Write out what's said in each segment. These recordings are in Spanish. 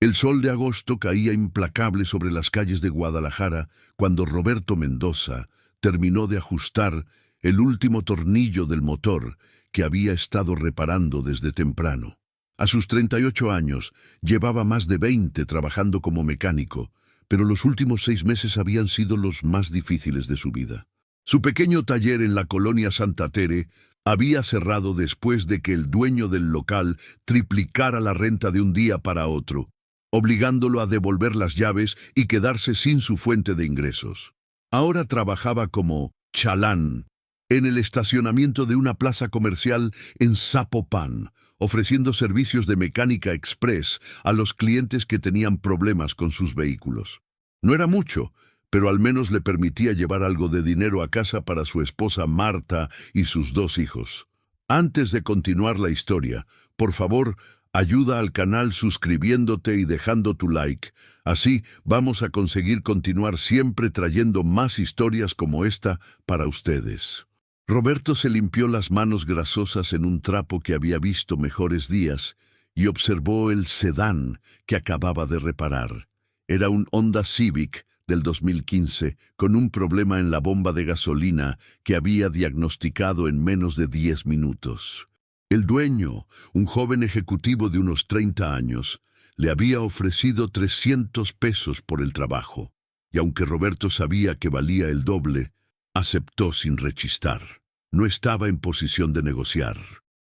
El sol de agosto caía implacable sobre las calles de Guadalajara cuando Roberto Mendoza terminó de ajustar el último tornillo del motor que había estado reparando desde temprano. A sus 38 años, llevaba más de 20 trabajando como mecánico, pero los últimos 6 meses habían sido los más difíciles de su vida. Su pequeño taller en la colonia Santa Tere había cerrado después de que el dueño del local triplicara la renta de un día para otro, obligándolo a devolver las llaves y quedarse sin su fuente de ingresos. Ahora trabajaba como chalán en el estacionamiento de una plaza comercial en Zapopan, ofreciendo servicios de mecánica express a los clientes que tenían problemas con sus vehículos. No era mucho, pero al menos le permitía llevar algo de dinero a casa para su esposa Marta y sus 2 hijos. Antes de continuar la historia, por favor, ayuda al canal suscribiéndote y dejando tu like. Así vamos a conseguir continuar siempre trayendo más historias como esta para ustedes. Roberto se limpió las manos grasosas en un trapo que había visto mejores días y observó el sedán que acababa de reparar. Era un Honda Civic del 2015 con un problema en la bomba de gasolina que había diagnosticado en menos de 10 minutos. El dueño, un joven ejecutivo de unos 30 años, le había ofrecido 300 pesos por el trabajo, y aunque Roberto sabía que valía el doble, aceptó sin rechistar. No estaba en posición de negociar.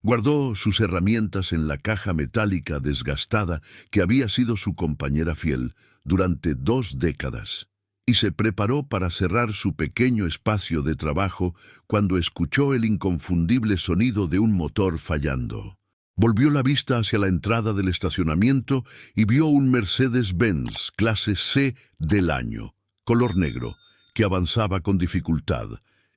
Guardó sus herramientas en la caja metálica desgastada que había sido su compañera fiel durante 2 décadas, y se preparó para cerrar su pequeño espacio de trabajo cuando escuchó el inconfundible sonido de un motor fallando. Volvió la vista hacia la entrada del estacionamiento y vio un Mercedes-Benz clase C del año, color negro, que avanzaba con dificultad,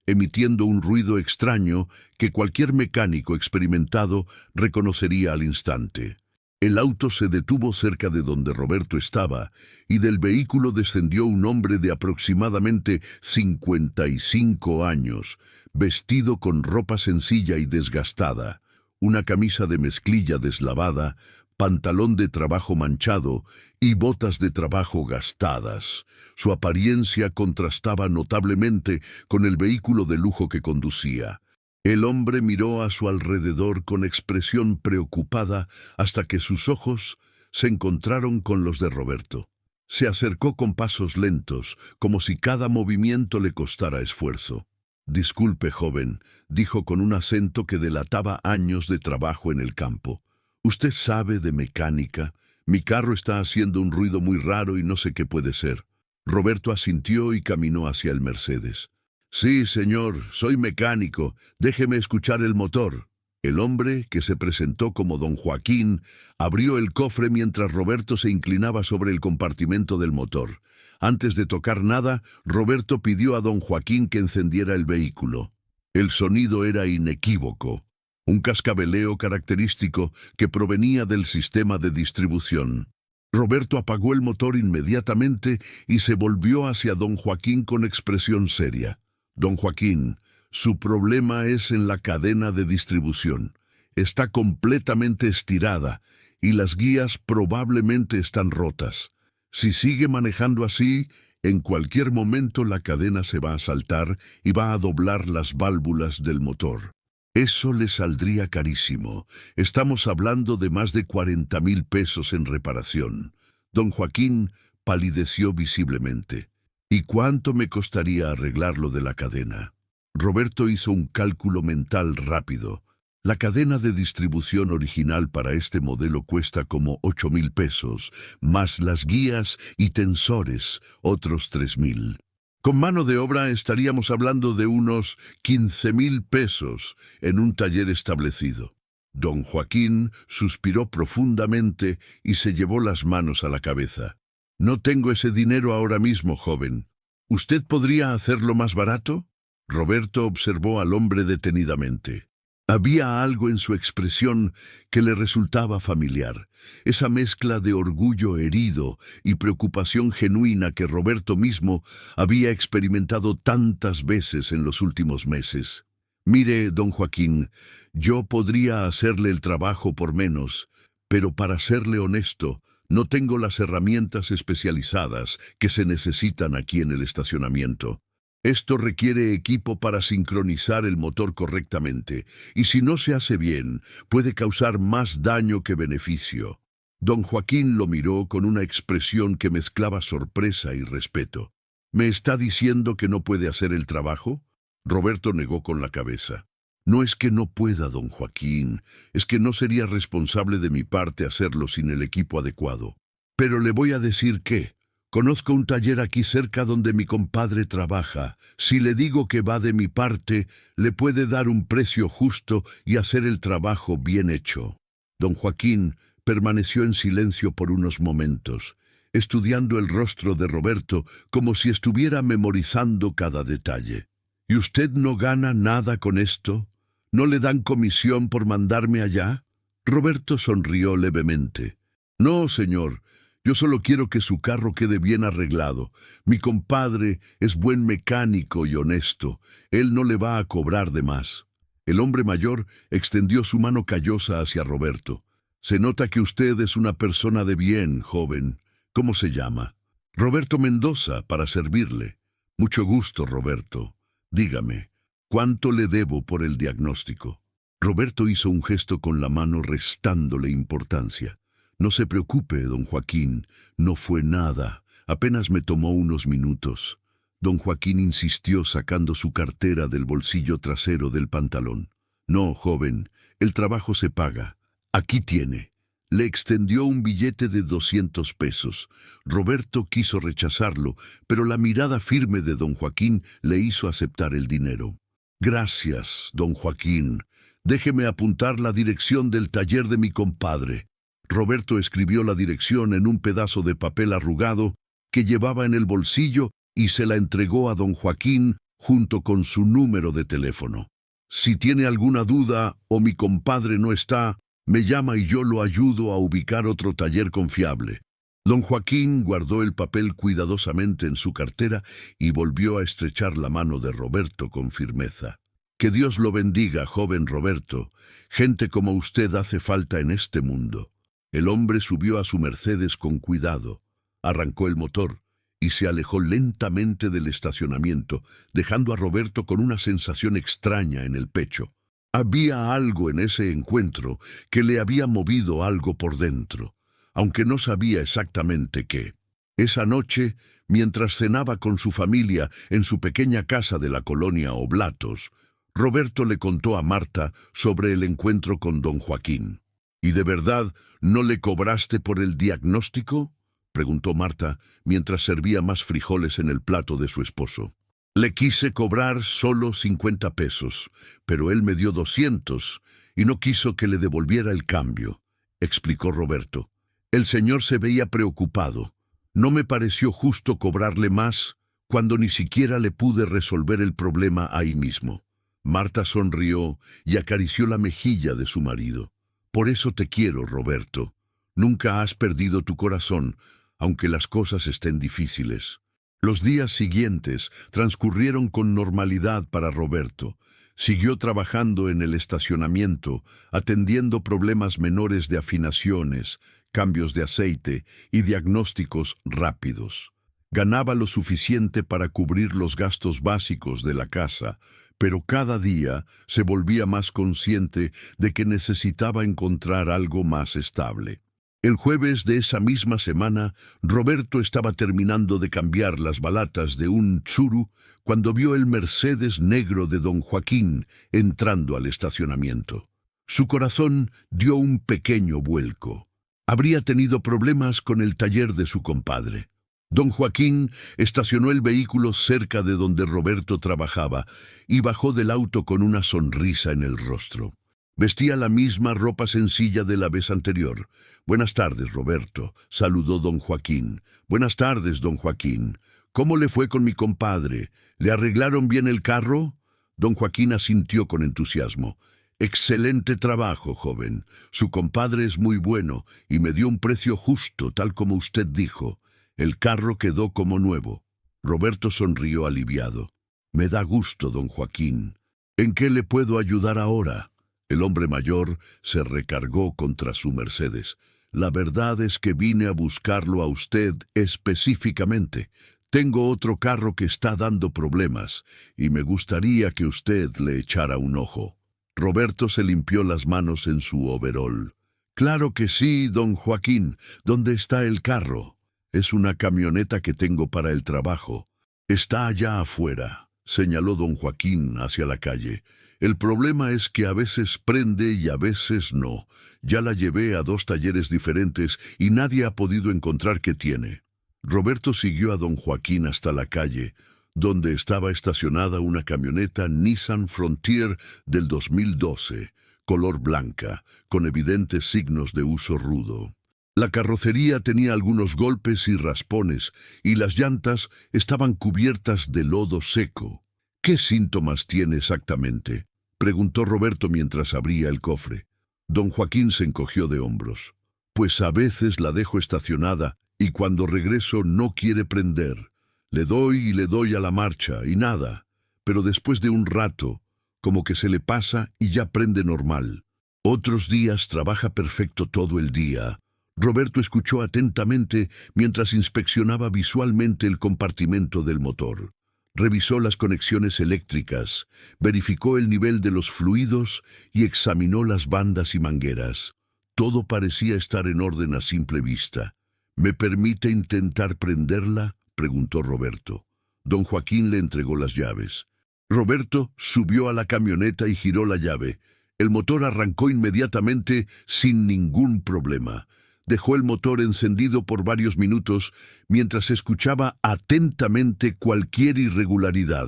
emitiendo un ruido extraño que cualquier mecánico experimentado reconocería al instante. El auto se detuvo cerca de donde Roberto estaba y del vehículo descendió un hombre de aproximadamente 55 años, vestido con ropa sencilla y desgastada, una camisa de mezclilla deslavada, pantalón de trabajo manchado y botas de trabajo gastadas. Su apariencia contrastaba notablemente con el vehículo de lujo que conducía. El hombre miró a su alrededor con expresión preocupada hasta que sus ojos se encontraron con los de Roberto. Se acercó con pasos lentos, como si cada movimiento le costara esfuerzo. «Disculpe, joven», dijo con un acento que delataba años de trabajo en el campo. «¿Usted sabe de mecánica? Mi carro está haciendo un ruido muy raro y no sé qué puede ser». Roberto asintió y caminó hacia el Mercedes. «Sí, señor, soy mecánico. Déjeme escuchar el motor». El hombre, que se presentó como don Joaquín, abrió el cofre mientras Roberto se inclinaba sobre el compartimento del motor. Antes de tocar nada, Roberto pidió a don Joaquín que encendiera el vehículo. El sonido era inequívoco, un cascabeleo característico que provenía del sistema de distribución. Roberto apagó el motor inmediatamente y se volvió hacia don Joaquín con expresión seria. «Don Joaquín, su problema es en la cadena de distribución. Está completamente estirada y las guías probablemente están rotas. Si sigue manejando así, en cualquier momento la cadena se va a saltar y va a doblar las válvulas del motor. Eso le saldría carísimo. Estamos hablando de más de 40,000 pesos en reparación». Don Joaquín palideció visiblemente. «¿Y cuánto me costaría arreglarlo de la cadena?». Roberto hizo un cálculo mental rápido. La cadena de distribución original para este modelo cuesta como 8,000 pesos, más las guías y tensores, otros 3,000. Con mano de obra estaríamos hablando de unos 15,000 pesos en un taller establecido. Don Joaquín suspiró profundamente y se llevó las manos a la cabeza. «No tengo ese dinero ahora mismo, joven. ¿Usted podría hacerlo más barato?». Roberto observó al hombre detenidamente. Había algo en su expresión que le resultaba familiar, esa mezcla de orgullo herido y preocupación genuina que Roberto mismo había experimentado tantas veces en los últimos meses. «Mire, don Joaquín, yo podría hacerle el trabajo por menos, pero para serle honesto, No tengo las herramientas especializadas que se necesitan aquí en el estacionamiento. Esto requiere equipo para sincronizar el motor correctamente, y si no se hace bien, puede causar más daño que beneficio. Don Joaquín lo miró con una expresión que mezclaba sorpresa y respeto. ¿Me está diciendo que no puede hacer el trabajo? Roberto negó con la cabeza. No es que no pueda, don Joaquín, es que no sería responsable de mi parte hacerlo sin el equipo adecuado. Pero le voy a decir que conozco un taller aquí cerca donde mi compadre trabaja. Si le digo que va de mi parte, le puede dar un precio justo y hacer el trabajo bien hecho. Don Joaquín permaneció en silencio por unos momentos, estudiando el rostro de Roberto como si estuviera memorizando cada detalle. ¿Y usted no gana nada con esto? ¿No le dan comisión por mandarme allá? Roberto sonrió levemente. No, señor. Yo solo quiero que su carro quede bien arreglado. Mi compadre es buen mecánico y honesto. Él no le va a cobrar de más. El hombre mayor extendió su mano callosa hacia Roberto. Se nota que usted es una persona de bien, joven. ¿Cómo se llama? Roberto Mendoza, para servirle. Mucho gusto, Roberto. Dígame, ¿cuánto le debo por el diagnóstico? Roberto hizo un gesto con la mano restándole importancia. No se preocupe, don Joaquín, no fue nada, apenas me tomó unos minutos. Don Joaquín insistió sacando su cartera del bolsillo trasero del pantalón. No, joven, el trabajo se paga. Aquí tiene. Le extendió un billete de 200 pesos. Roberto quiso rechazarlo, pero la mirada firme de don Joaquín le hizo aceptar el dinero. Gracias, don Joaquín. Déjeme apuntar la dirección del taller de mi compadre. Roberto escribió la dirección en un pedazo de papel arrugado que llevaba en el bolsillo y se la entregó a don Joaquín junto con su número de teléfono. Si tiene alguna duda o mi compadre no está, me llama y yo lo ayudo a ubicar otro taller confiable. Don Joaquín guardó el papel cuidadosamente en su cartera y volvió a estrechar la mano de Roberto con firmeza. Que Dios lo bendiga, joven Roberto. Gente como usted hace falta en este mundo. El hombre subió a su Mercedes con cuidado, arrancó el motor y se alejó lentamente del estacionamiento, dejando a Roberto con una sensación extraña en el pecho. Había algo en ese encuentro que le había movido algo por dentro, aunque no sabía exactamente qué. Esa noche, mientras cenaba con su familia en su pequeña casa de la colonia Oblatos, Roberto le contó a Marta sobre el encuentro con don Joaquín. ¿Y de verdad no le cobraste por el diagnóstico?, preguntó Marta mientras servía más frijoles en el plato de su esposo. Le quise cobrar solo 50 pesos, pero él me dio 200 y no quiso que le devolviera el cambio, explicó Roberto. El señor se veía preocupado. No me pareció justo cobrarle más cuando ni siquiera le pude resolver el problema ahí mismo. Marta sonrió y acarició la mejilla de su marido. Por eso te quiero, Roberto. Nunca has perdido tu corazón, aunque las cosas estén difíciles. Los días siguientes transcurrieron con normalidad para Roberto. Siguió trabajando en el estacionamiento, atendiendo problemas menores de afinaciones, cambios de aceite y diagnósticos rápidos. Ganaba lo suficiente para cubrir los gastos básicos de la casa, pero cada día se volvía más consciente de que necesitaba encontrar algo más estable. El jueves de esa misma semana, Roberto estaba terminando de cambiar las balatas de un Tsuru cuando vio el Mercedes negro de don Joaquín entrando al estacionamiento. Su corazón dio un pequeño vuelco. Habría tenido problemas con el taller de su compadre. Don Joaquín estacionó el vehículo cerca de donde Roberto trabajaba y bajó del auto con una sonrisa en el rostro. Vestía la misma ropa sencilla de la vez anterior. «Buenas tardes, Roberto», saludó don Joaquín. «Buenas tardes, don Joaquín. ¿Cómo le fue con mi compadre? ¿Le arreglaron bien el carro?» Don Joaquín asintió con entusiasmo. «Excelente trabajo, joven. Su compadre es muy bueno y me dio un precio justo, tal como usted dijo. El carro quedó como nuevo». Roberto sonrió aliviado. «Me da gusto, don Joaquín. ¿En qué le puedo ayudar ahora?» El hombre mayor se recargó contra su Mercedes. La verdad es que vine a buscarlo a usted específicamente. Tengo otro carro que está dando problemas y me gustaría que usted le echara un ojo. Roberto se limpió las manos en su overol. Claro que sí, don Joaquín. ¿Dónde está el carro? Es una camioneta que tengo para el trabajo. Está allá afuera, señaló don Joaquín hacia la calle. El problema es que a veces prende y a veces no. Ya la llevé a 2 talleres diferentes y nadie ha podido encontrar qué tiene. Roberto siguió a don Joaquín hasta la calle, donde estaba estacionada una camioneta Nissan Frontier del 2012, color blanca, con evidentes signos de uso rudo. La carrocería tenía algunos golpes y raspones, y las llantas estaban cubiertas de lodo seco. ¿Qué síntomas tiene exactamente?, preguntó Roberto mientras abría el cofre. Don Joaquín se encogió de hombros. Pues a veces la dejo estacionada y cuando regreso no quiere prender. Le doy y le doy a la marcha y nada, pero después de un rato, como que se le pasa y ya prende normal. Otros días trabaja perfecto todo el día. Roberto escuchó atentamente mientras inspeccionaba visualmente el compartimento del motor. Revisó las conexiones eléctricas, verificó el nivel de los fluidos y examinó las bandas y mangueras. Todo parecía estar en orden a simple vista. ¿Me permite intentar prenderla?, preguntó Roberto. Don Joaquín le entregó las llaves. Roberto subió a la camioneta y giró la llave. El motor arrancó inmediatamente sin ningún problema. Dejó el motor encendido por varios minutos mientras escuchaba atentamente cualquier irregularidad.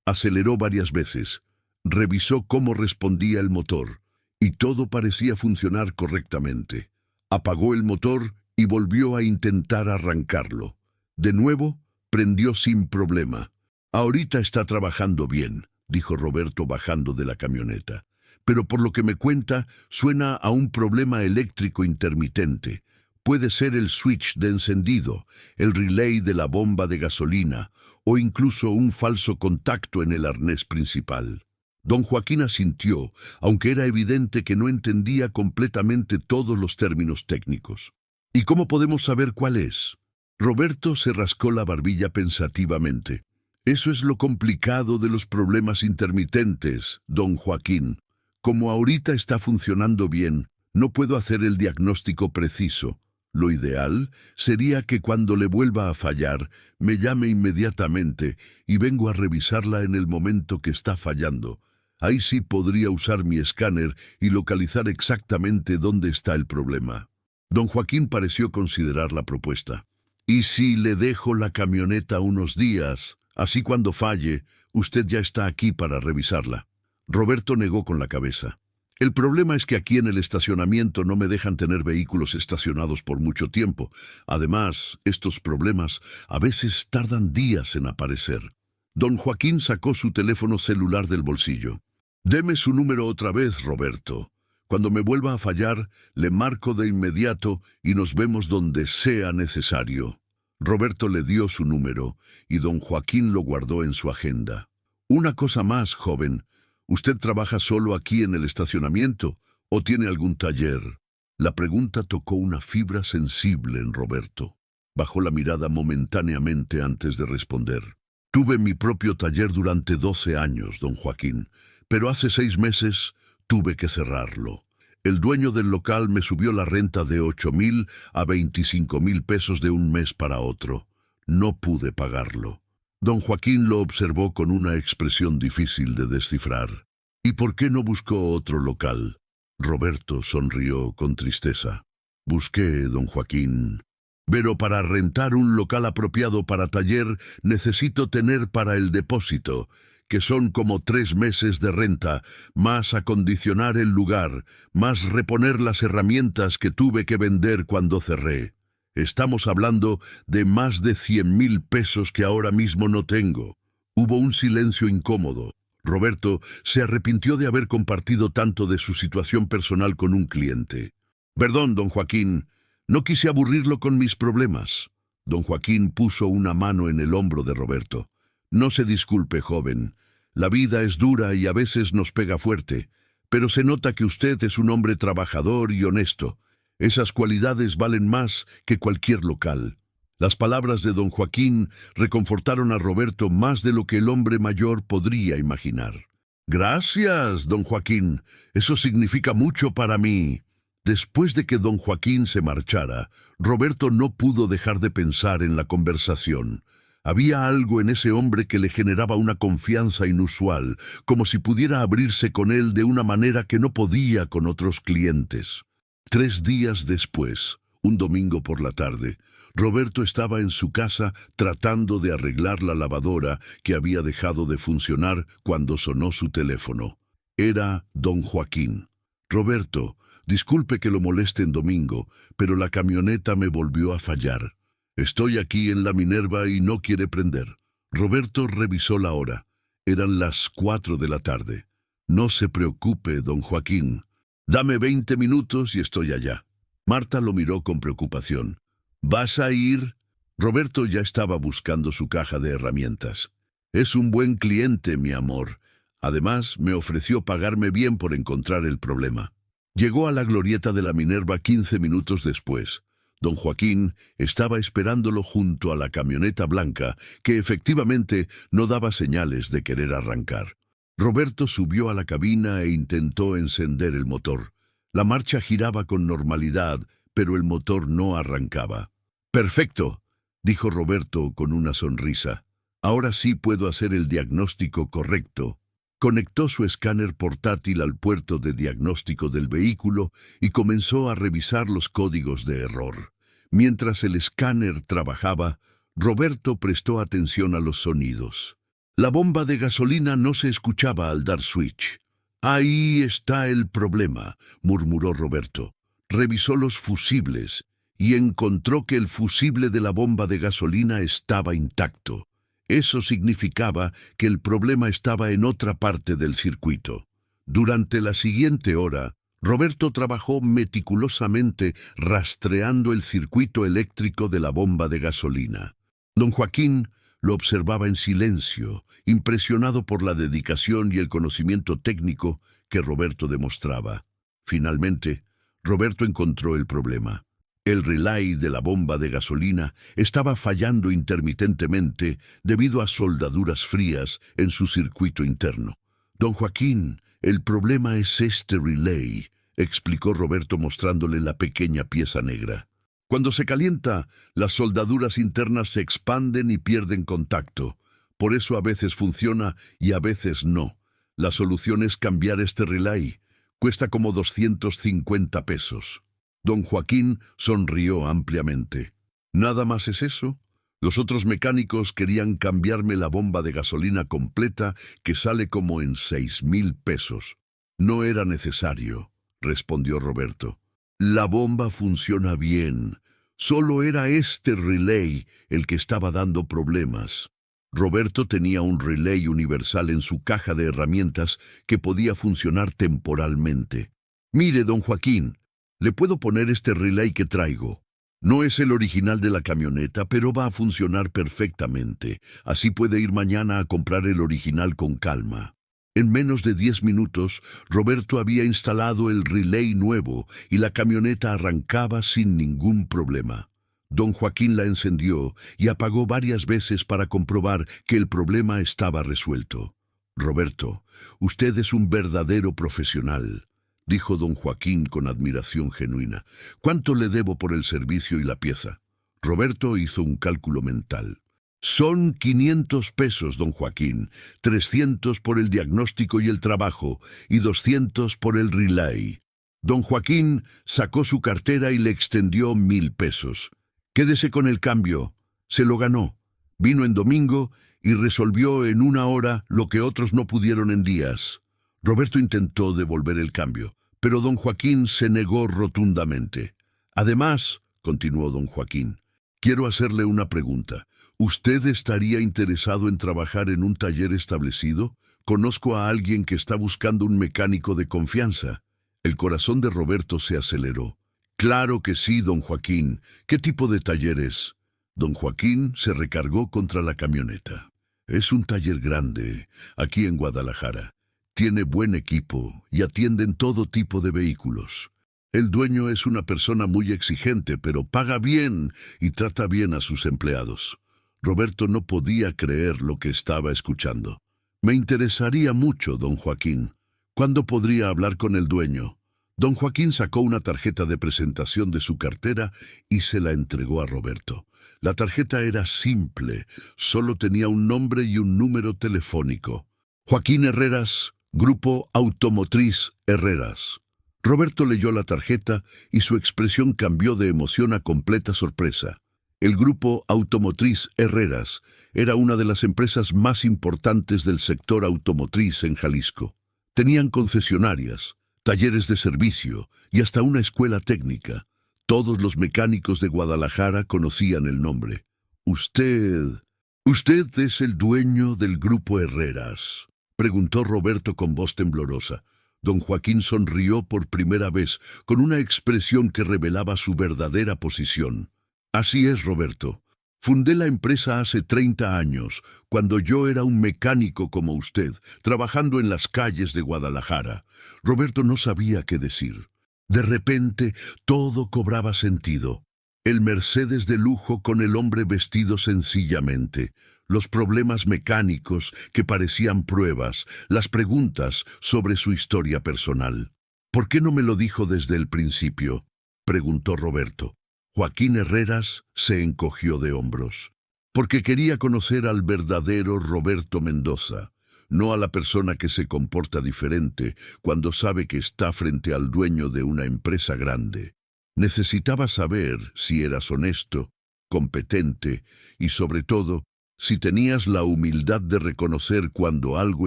Aceleró varias veces. Revisó cómo respondía el motor, y todo parecía funcionar correctamente. Apagó el motor y volvió a intentar arrancarlo. De nuevo, prendió sin problema. Ahorita está trabajando bien, dijo Roberto bajando de la camioneta. Pero por lo que me cuenta, suena a un problema eléctrico intermitente. Puede ser el switch de encendido, el relay de la bomba de gasolina, o incluso un falso contacto en el arnés principal. Don Joaquín asintió, aunque era evidente que no entendía completamente todos los términos técnicos. ¿Y cómo podemos saber cuál es? Roberto se rascó la barbilla pensativamente. Eso es lo complicado de los problemas intermitentes, don Joaquín. Como ahorita está funcionando bien, no puedo hacer el diagnóstico preciso. Lo ideal sería que cuando le vuelva a fallar, me llame inmediatamente y vengo a revisarla en el momento que está fallando. Ahí sí podría usar mi escáner y localizar exactamente dónde está el problema. Don Joaquín pareció considerar la propuesta. ¿Y si le dejo la camioneta unos días? Así cuando falle, usted ya está aquí para revisarla. Roberto negó con la cabeza. El problema es que aquí en el estacionamiento no me dejan tener vehículos estacionados por mucho tiempo. Además, estos problemas a veces tardan días en aparecer. Don Joaquín sacó su teléfono celular del bolsillo. Deme su número otra vez, Roberto. Cuando me vuelva a fallar, le marco de inmediato y nos vemos donde sea necesario. Roberto le dio su número y don Joaquín lo guardó en su agenda. Una cosa más, joven. ¿Usted trabaja solo aquí en el estacionamiento o tiene algún taller? La pregunta tocó una fibra sensible en Roberto. Bajó la mirada momentáneamente antes de responder. Tuve mi propio taller durante 12 años, don Joaquín, pero hace 6 meses tuve que cerrarlo. El dueño del local me subió la renta de 8,000 a 25,000 pesos de un mes para otro. No pude pagarlo. Don Joaquín lo observó con una expresión difícil de descifrar. ¿Y por qué no buscó otro local? Roberto sonrió con tristeza. Busqué, don Joaquín. Pero para rentar un local apropiado para taller necesito tener para el depósito, que son como 3 meses de renta, más acondicionar el lugar, más reponer las herramientas que tuve que vender cuando cerré. Estamos hablando de más de 100,000 pesos que ahora mismo no tengo. Hubo un silencio incómodo. Roberto se arrepintió de haber compartido tanto de su situación personal con un cliente. Perdón, don Joaquín, no quise aburrirlo con mis problemas. Don Joaquín puso una mano en el hombro de Roberto. No se disculpe, joven. La vida es dura y a veces nos pega fuerte, pero se nota que usted es un hombre trabajador y honesto. Esas cualidades valen más que cualquier local. Las palabras de don Joaquín reconfortaron a Roberto más de lo que el hombre mayor podría imaginar. Gracias, don Joaquín. Eso significa mucho para mí. Después de que don Joaquín se marchara, Roberto no pudo dejar de pensar en la conversación. Había algo en ese hombre que le generaba una confianza inusual, como si pudiera abrirse con él de una manera que no podía con otros clientes. 3 días después, un domingo por la tarde, Roberto estaba en su casa tratando de arreglar la lavadora que había dejado de funcionar cuando sonó su teléfono. Era don Joaquín. Roberto, disculpe que lo moleste en domingo, pero la camioneta me volvió a fallar. Estoy aquí en la Minerva y no quiere prender. Roberto revisó la hora. Eran las 4 de la tarde. No se preocupe, don Joaquín. Dame 20 minutos y estoy allá. Marta lo miró con preocupación. ¿Vas a ir? Roberto ya estaba buscando su caja de herramientas. Es un buen cliente, mi amor. Además, me ofreció pagarme bien por encontrar el problema. Llegó a la glorieta de la Minerva 15 minutos después. Don Joaquín estaba esperándolo junto a la camioneta blanca, que efectivamente no daba señales de querer arrancar. Roberto subió a la cabina e intentó encender el motor. La marcha giraba con normalidad, pero el motor no arrancaba. «Perfecto», dijo Roberto con una sonrisa. «Ahora sí puedo hacer el diagnóstico correcto». Conectó su escáner portátil al puerto de diagnóstico del vehículo y comenzó a revisar los códigos de error. Mientras el escáner trabajaba, Roberto prestó atención a los sonidos. La bomba de gasolina no se escuchaba al dar switch. «Ahí está el problema», murmuró Roberto. Revisó los fusibles y encontró que el fusible de la bomba de gasolina estaba intacto. Eso significaba que el problema estaba en otra parte del circuito. Durante la siguiente hora, Roberto trabajó meticulosamente rastreando el circuito eléctrico de la bomba de gasolina. Don Joaquín lo observaba en silencio, impresionado por la dedicación y el conocimiento técnico que Roberto demostraba. Finalmente, Roberto encontró el problema. El relay de la bomba de gasolina estaba fallando intermitentemente debido a soldaduras frías en su circuito interno. «Don Joaquín, el problema es este relay», explicó Roberto mostrándole la pequeña pieza negra. «Cuando se calienta, las soldaduras internas se expanden y pierden contacto. Por eso a veces funciona y a veces no. La solución es cambiar este relay. Cuesta como 250 pesos». Don Joaquín sonrió ampliamente. «¿Nada más es eso? Los otros mecánicos querían cambiarme la bomba de gasolina completa, que sale como en 6,000 pesos. No era necesario», respondió Roberto. «La bomba funciona bien. Solo era este relay el que estaba dando problemas». Roberto tenía un relay universal en su caja de herramientas que podía funcionar temporalmente. «Mire, don Joaquín, le puedo poner este relay que traigo. No es el original de la camioneta, pero va a funcionar perfectamente. Así puede ir mañana a comprar el original con calma». En menos de 10 minutos, Roberto había instalado el relay nuevo y la camioneta arrancaba sin ningún problema. Don Joaquín la encendió y apagó varias veces para comprobar que el problema estaba resuelto. «Roberto, usted es un verdadero profesional», dijo don Joaquín con admiración genuina. «¿Cuánto le debo por el servicio y la pieza?» Roberto hizo un cálculo mental. «Son 500 pesos, don Joaquín, 300 por el diagnóstico y el trabajo, y 200 por el relay». Don Joaquín sacó su cartera y le extendió 1,000 pesos. «Quédese con el cambio». Se lo ganó. Vino en domingo y resolvió en 1 hora lo que otros no pudieron en días. Roberto intentó devolver el cambio, pero don Joaquín se negó rotundamente. «Además», continuó don Joaquín, «quiero hacerle una pregunta. ¿Usted estaría interesado en trabajar en un taller establecido? Conozco a alguien que está buscando un mecánico de confianza». El corazón de Roberto se aceleró. «Claro que sí, don Joaquín. ¿Qué tipo de taller es?» Don Joaquín se recargó contra la camioneta. «Es un taller grande, aquí en Guadalajara. Tiene buen equipo y atienden todo tipo de vehículos. El dueño es una persona muy exigente, pero paga bien y trata bien a sus empleados. Roberto no podía creer lo que estaba escuchando. Me interesaría mucho, don Joaquín. ¿Cuándo podría hablar con el dueño? Don Joaquín sacó una tarjeta de presentación de su cartera y se la entregó a Roberto. La tarjeta era simple, solo tenía un nombre y un número telefónico. Joaquín Herreras, Grupo Automotriz Herreras. Roberto leyó la tarjeta y su expresión cambió de emoción a completa sorpresa. El Grupo Automotriz Herreras era una de las empresas más importantes del sector automotriz en Jalisco. Tenían concesionarias, talleres de servicio y hasta una escuela técnica. Todos los mecánicos de Guadalajara conocían el nombre. Usted es el dueño del Grupo Herreras, preguntó Roberto con voz temblorosa. Don Joaquín sonrió por primera vez, con una expresión que revelaba su verdadera posición. Así es, Roberto. Fundé la empresa hace 30 años, cuando yo era un mecánico como usted, trabajando en las calles de Guadalajara. Roberto no sabía qué decir. De repente, todo cobraba sentido. El Mercedes de lujo con el hombre vestido sencillamente, los problemas mecánicos que parecían pruebas, las preguntas sobre su historia personal. ¿Por qué no me lo dijo desde el principio?, preguntó Roberto. Joaquín Herreras se encogió de hombros. Porque quería conocer al verdadero Roberto Mendoza, no a la persona que se comporta diferente cuando sabe que está frente al dueño de una empresa grande. Necesitaba saber si eras honesto, competente y, sobre todo, si tenías la humildad de reconocer cuando algo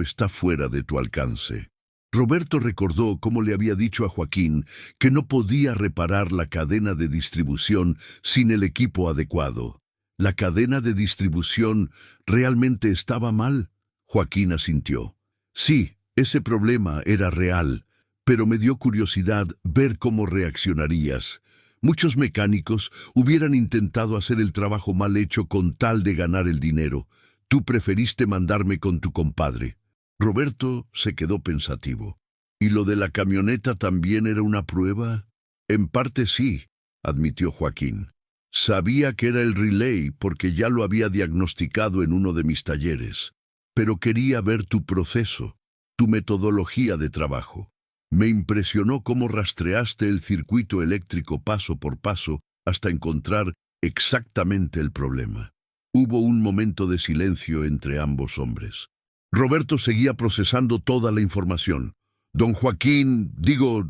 está fuera de tu alcance. Roberto recordó cómo le había dicho a Joaquín que no podía reparar la cadena de distribución sin el equipo adecuado. ¿La cadena de distribución realmente estaba mal? Joaquín asintió. Sí, ese problema era real, pero me dio curiosidad ver cómo reaccionarías. Muchos mecánicos hubieran intentado hacer el trabajo mal hecho con tal de ganar el dinero. Tú preferiste mandarme con tu compadre. Roberto se quedó pensativo. ¿Y lo de la camioneta también era una prueba? En parte sí, admitió Joaquín. Sabía que era el relay porque ya lo había diagnosticado en uno de mis talleres. Pero quería ver tu proceso, tu metodología de trabajo. Me impresionó cómo rastreaste el circuito eléctrico paso por paso hasta encontrar exactamente el problema. Hubo un momento de silencio entre ambos hombres. Roberto seguía procesando toda la información. Don Joaquín,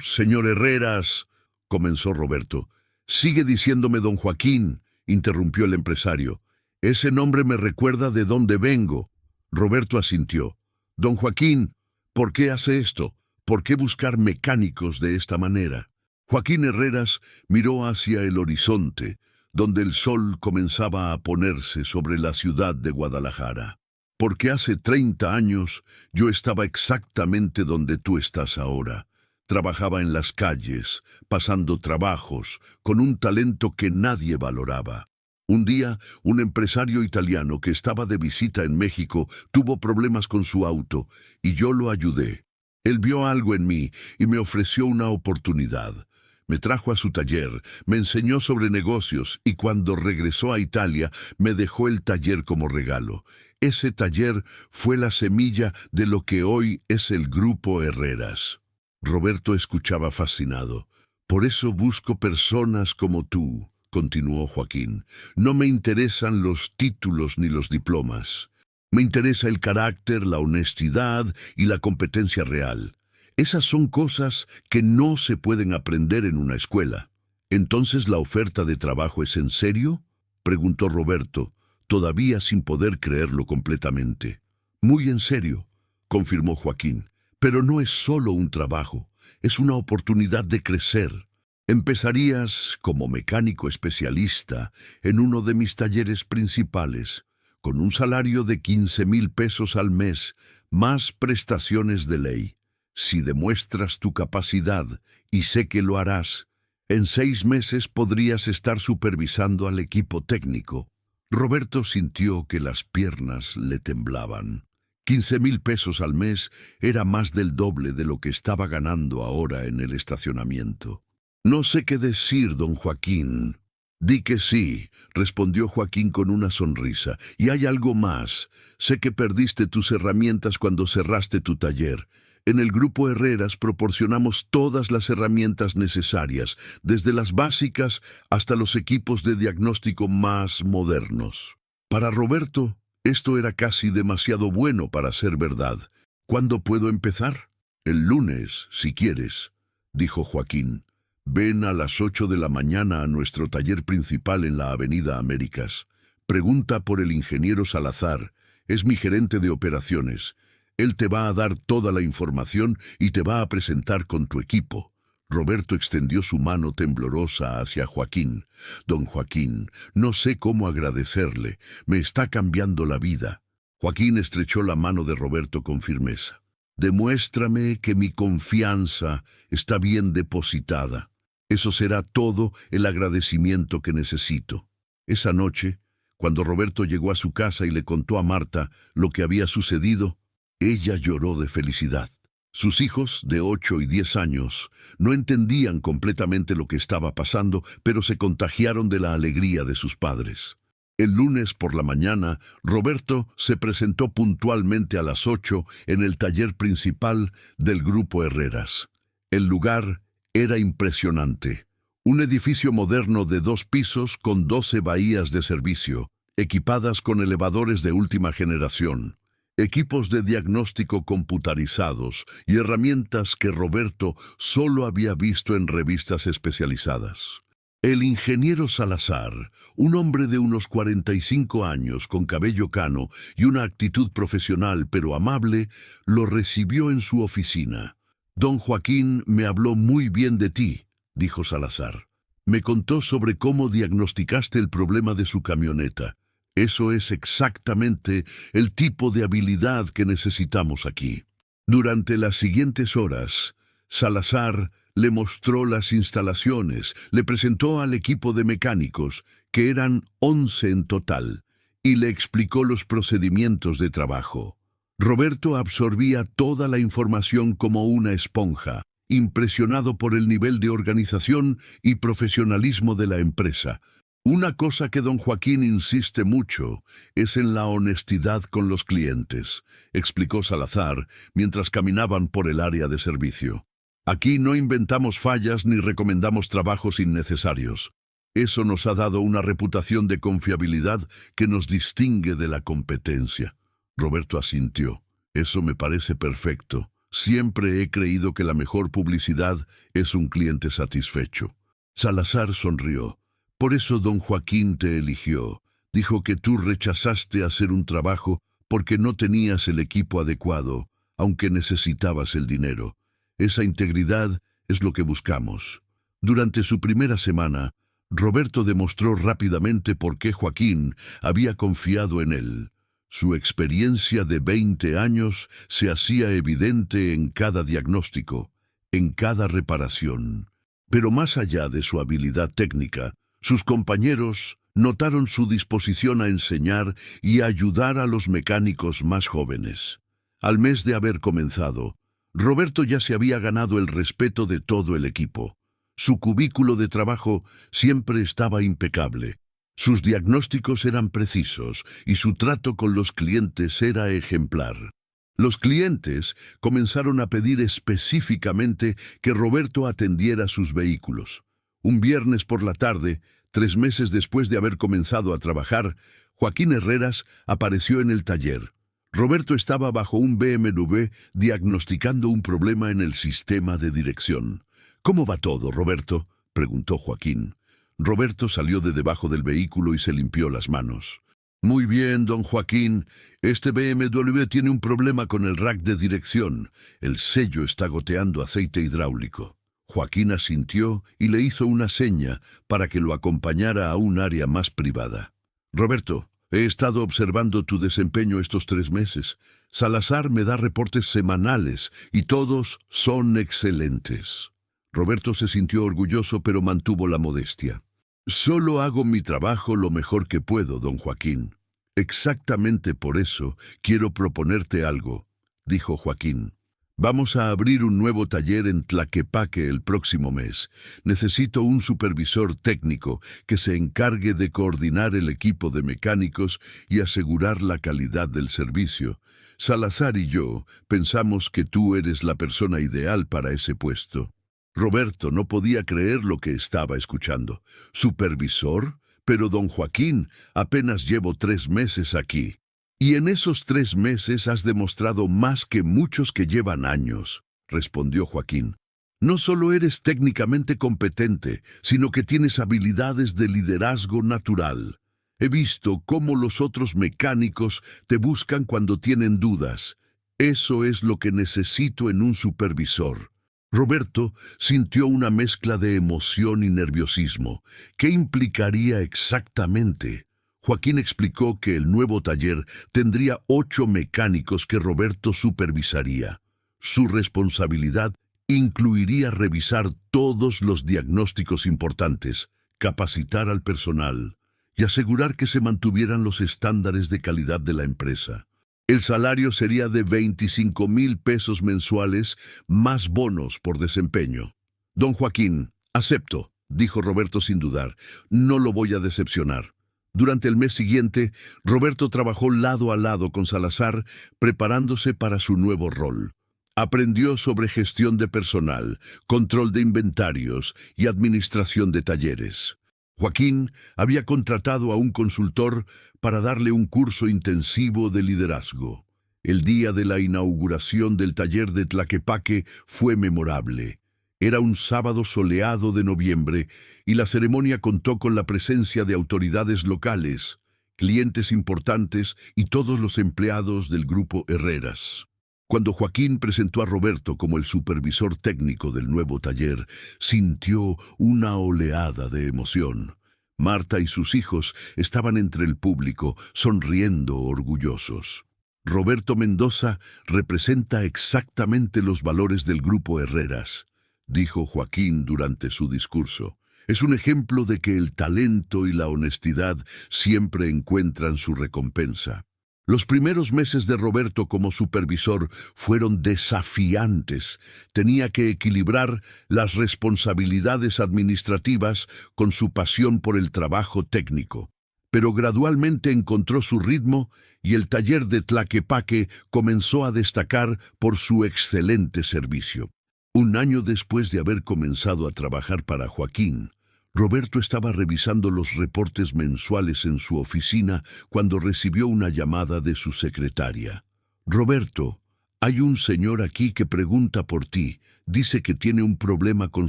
señor Herreras, comenzó Roberto. Sigue diciéndome don Joaquín, interrumpió el empresario. Ese nombre me recuerda de dónde vengo. Roberto asintió. Don Joaquín, ¿por qué hace esto? ¿Por qué buscar mecánicos de esta manera? Joaquín Herreras miró hacia el horizonte, donde el sol comenzaba a ponerse sobre la ciudad de Guadalajara. Porque hace 30 años yo estaba exactamente donde tú estás ahora. Trabajaba en las calles, pasando trabajos, con un talento que nadie valoraba. Un día, un empresario italiano que estaba de visita en México tuvo problemas con su auto y yo lo ayudé. Él vio algo en mí y me ofreció una oportunidad. Me trajo a su taller, me enseñó sobre negocios y cuando regresó a Italia me dejó el taller como regalo. Ese taller fue la semilla de lo que hoy es el Grupo Herreras. Roberto escuchaba fascinado. Por eso busco personas como tú, continuó Joaquín. No me interesan los títulos ni los diplomas. Me interesa el carácter, la honestidad y la competencia real. Esas son cosas que no se pueden aprender en una escuela. ¿Entonces la oferta de trabajo es en serio?, preguntó Roberto, todavía sin poder creerlo completamente. Muy en serio, confirmó Joaquín. Pero no es solo un trabajo, es una oportunidad de crecer. Empezarías como mecánico especialista en uno de mis talleres principales, con un salario de 15,000 pesos al mes, más prestaciones de ley. Si demuestras tu capacidad, y sé que lo harás, en 6 meses podrías estar supervisando al equipo técnico. Roberto sintió que las piernas le temblaban. 15,000 pesos al mes era más del doble de lo que estaba ganando ahora en el estacionamiento. No sé qué decir, don Joaquín. Di que sí, respondió Joaquín con una sonrisa. Y hay algo más. Sé que perdiste tus herramientas cuando cerraste tu taller. En el Grupo Herreras proporcionamos todas las herramientas necesarias, desde las básicas hasta los equipos de diagnóstico más modernos. Para Roberto, esto era casi demasiado bueno para ser verdad. ¿Cuándo puedo empezar? El lunes, si quieres, dijo Joaquín. Ven a las 8 de la mañana a nuestro taller principal en la Avenida Américas. Pregunta por el ingeniero Salazar. Es mi gerente de operaciones. Él te va a dar toda la información y te va a presentar con tu equipo. Roberto extendió su mano temblorosa hacia Joaquín. Don Joaquín, no sé cómo agradecerle. Me está cambiando la vida. Joaquín estrechó la mano de Roberto con firmeza. Demuéstrame que mi confianza está bien depositada. Eso será todo el agradecimiento que necesito. Esa noche, cuando Roberto llegó a su casa y le contó a Marta lo que había sucedido, ella lloró de felicidad. Sus hijos, de 8 y 10 años, no entendían completamente lo que estaba pasando, pero se contagiaron de la alegría de sus padres. El lunes por la mañana, Roberto se presentó puntualmente a las 8 en el taller principal del Grupo Herreras. El lugar era impresionante. Un edificio moderno de 2 pisos con 12 bahías de servicio, equipadas con elevadores de última generación, equipos de diagnóstico computarizados y herramientas que Roberto solo había visto en revistas especializadas. El ingeniero Salazar, un hombre de unos 45 años con cabello cano y una actitud profesional pero amable, lo recibió en su oficina. Don Joaquín me habló muy bien de ti, dijo Salazar. Me contó sobre cómo diagnosticaste el problema de su camioneta. Eso es exactamente el tipo de habilidad que necesitamos aquí. Durante las siguientes horas, Salazar le mostró las instalaciones, le presentó al equipo de mecánicos, que eran 11 en total, y le explicó los procedimientos de trabajo. Roberto absorbía toda la información como una esponja, impresionado por el nivel de organización y profesionalismo de la empresa. Una cosa que don Joaquín insiste mucho es en la honestidad con los clientes, explicó Salazar mientras caminaban por el área de servicio. Aquí no inventamos fallas ni recomendamos trabajos innecesarios. Eso nos ha dado una reputación de confiabilidad que nos distingue de la competencia. Roberto asintió. Eso me parece perfecto. Siempre he creído que la mejor publicidad es un cliente satisfecho. Salazar sonrió. Por eso don Joaquín te eligió. Dijo que tú rechazaste hacer un trabajo porque no tenías el equipo adecuado, aunque necesitabas el dinero. Esa integridad es lo que buscamos. Durante su primera semana, Roberto demostró rápidamente por qué Joaquín había confiado en él. Su experiencia de 20 años se hacía evidente en cada diagnóstico, en cada reparación. Pero más allá de su habilidad técnica, sus compañeros notaron su disposición a enseñar y a ayudar a los mecánicos más jóvenes. Al mes de haber comenzado, Roberto ya se había ganado el respeto de todo el equipo. Su cubículo de trabajo siempre estaba impecable. Sus diagnósticos eran precisos y su trato con los clientes era ejemplar. Los clientes comenzaron a pedir específicamente que Roberto atendiera sus vehículos. Un viernes por la tarde, 3 meses después de haber comenzado a trabajar, Joaquín Herreras apareció en el taller. Roberto estaba bajo un BMW diagnosticando un problema en el sistema de dirección. «¿Cómo va todo, Roberto?», preguntó Joaquín. Roberto salió de debajo del vehículo y se limpió las manos. «Muy bien, don Joaquín. Este BMW tiene un problema con el rack de dirección. El sello está goteando aceite hidráulico». Joaquín asintió y le hizo una seña para que lo acompañara a un área más privada. «Roberto, he estado observando tu desempeño estos 3 meses. Salazar me da reportes semanales y todos son excelentes». Roberto se sintió orgulloso, pero mantuvo la modestia. «Solo hago mi trabajo lo mejor que puedo, don Joaquín. Exactamente por eso quiero proponerte algo», dijo Joaquín. Vamos a abrir un nuevo taller en Tlaquepaque el próximo mes. Necesito un supervisor técnico que se encargue de coordinar el equipo de mecánicos y asegurar la calidad del servicio. Salazar y yo pensamos que tú eres la persona ideal para ese puesto. Roberto no podía creer lo que estaba escuchando. ¿Supervisor? Pero don Joaquín, apenas llevo 3 meses aquí. Y en esos 3 meses has demostrado más que muchos que llevan años, respondió Joaquín. No solo eres técnicamente competente, sino que tienes habilidades de liderazgo natural. He visto cómo los otros mecánicos te buscan cuando tienen dudas. Eso es lo que necesito en un supervisor. Roberto sintió una mezcla de emoción y nerviosismo. ¿Qué implicaría exactamente? Joaquín explicó que el nuevo taller tendría 8 mecánicos que Roberto supervisaría. Su responsabilidad incluiría revisar todos los diagnósticos importantes, capacitar al personal y asegurar que se mantuvieran los estándares de calidad de la empresa. El salario sería de 25,000 pesos mensuales más bonos por desempeño. Don Joaquín, acepto, dijo Roberto sin dudar. No lo voy a decepcionar. Durante el mes siguiente, Roberto trabajó lado a lado con Salazar, preparándose para su nuevo rol. Aprendió sobre gestión de personal, control de inventarios y administración de talleres. Joaquín había contratado a un consultor para darle un curso intensivo de liderazgo. El día de la inauguración del taller de Tlaquepaque fue memorable. Era un sábado soleado de noviembre y la ceremonia contó con la presencia de autoridades locales, clientes importantes y todos los empleados del grupo Herreras. Cuando Joaquín presentó a Roberto como el supervisor técnico del nuevo taller, sintió una oleada de emoción. Marta y sus hijos estaban entre el público, sonriendo orgullosos. Roberto Mendoza representa exactamente los valores del grupo Herreras, dijo Joaquín durante su discurso. Es un ejemplo de que el talento y la honestidad siempre encuentran su recompensa. Los primeros meses de Roberto como supervisor fueron desafiantes. Tenía que equilibrar las responsabilidades administrativas con su pasión por el trabajo técnico. Pero gradualmente encontró su ritmo y el taller de Tlaquepaque comenzó a destacar por su excelente servicio. Un año después de haber comenzado a trabajar para Joaquín, Roberto estaba revisando los reportes mensuales en su oficina cuando recibió una llamada de su secretaria. Roberto, hay un señor aquí que pregunta por ti. Dice que tiene un problema con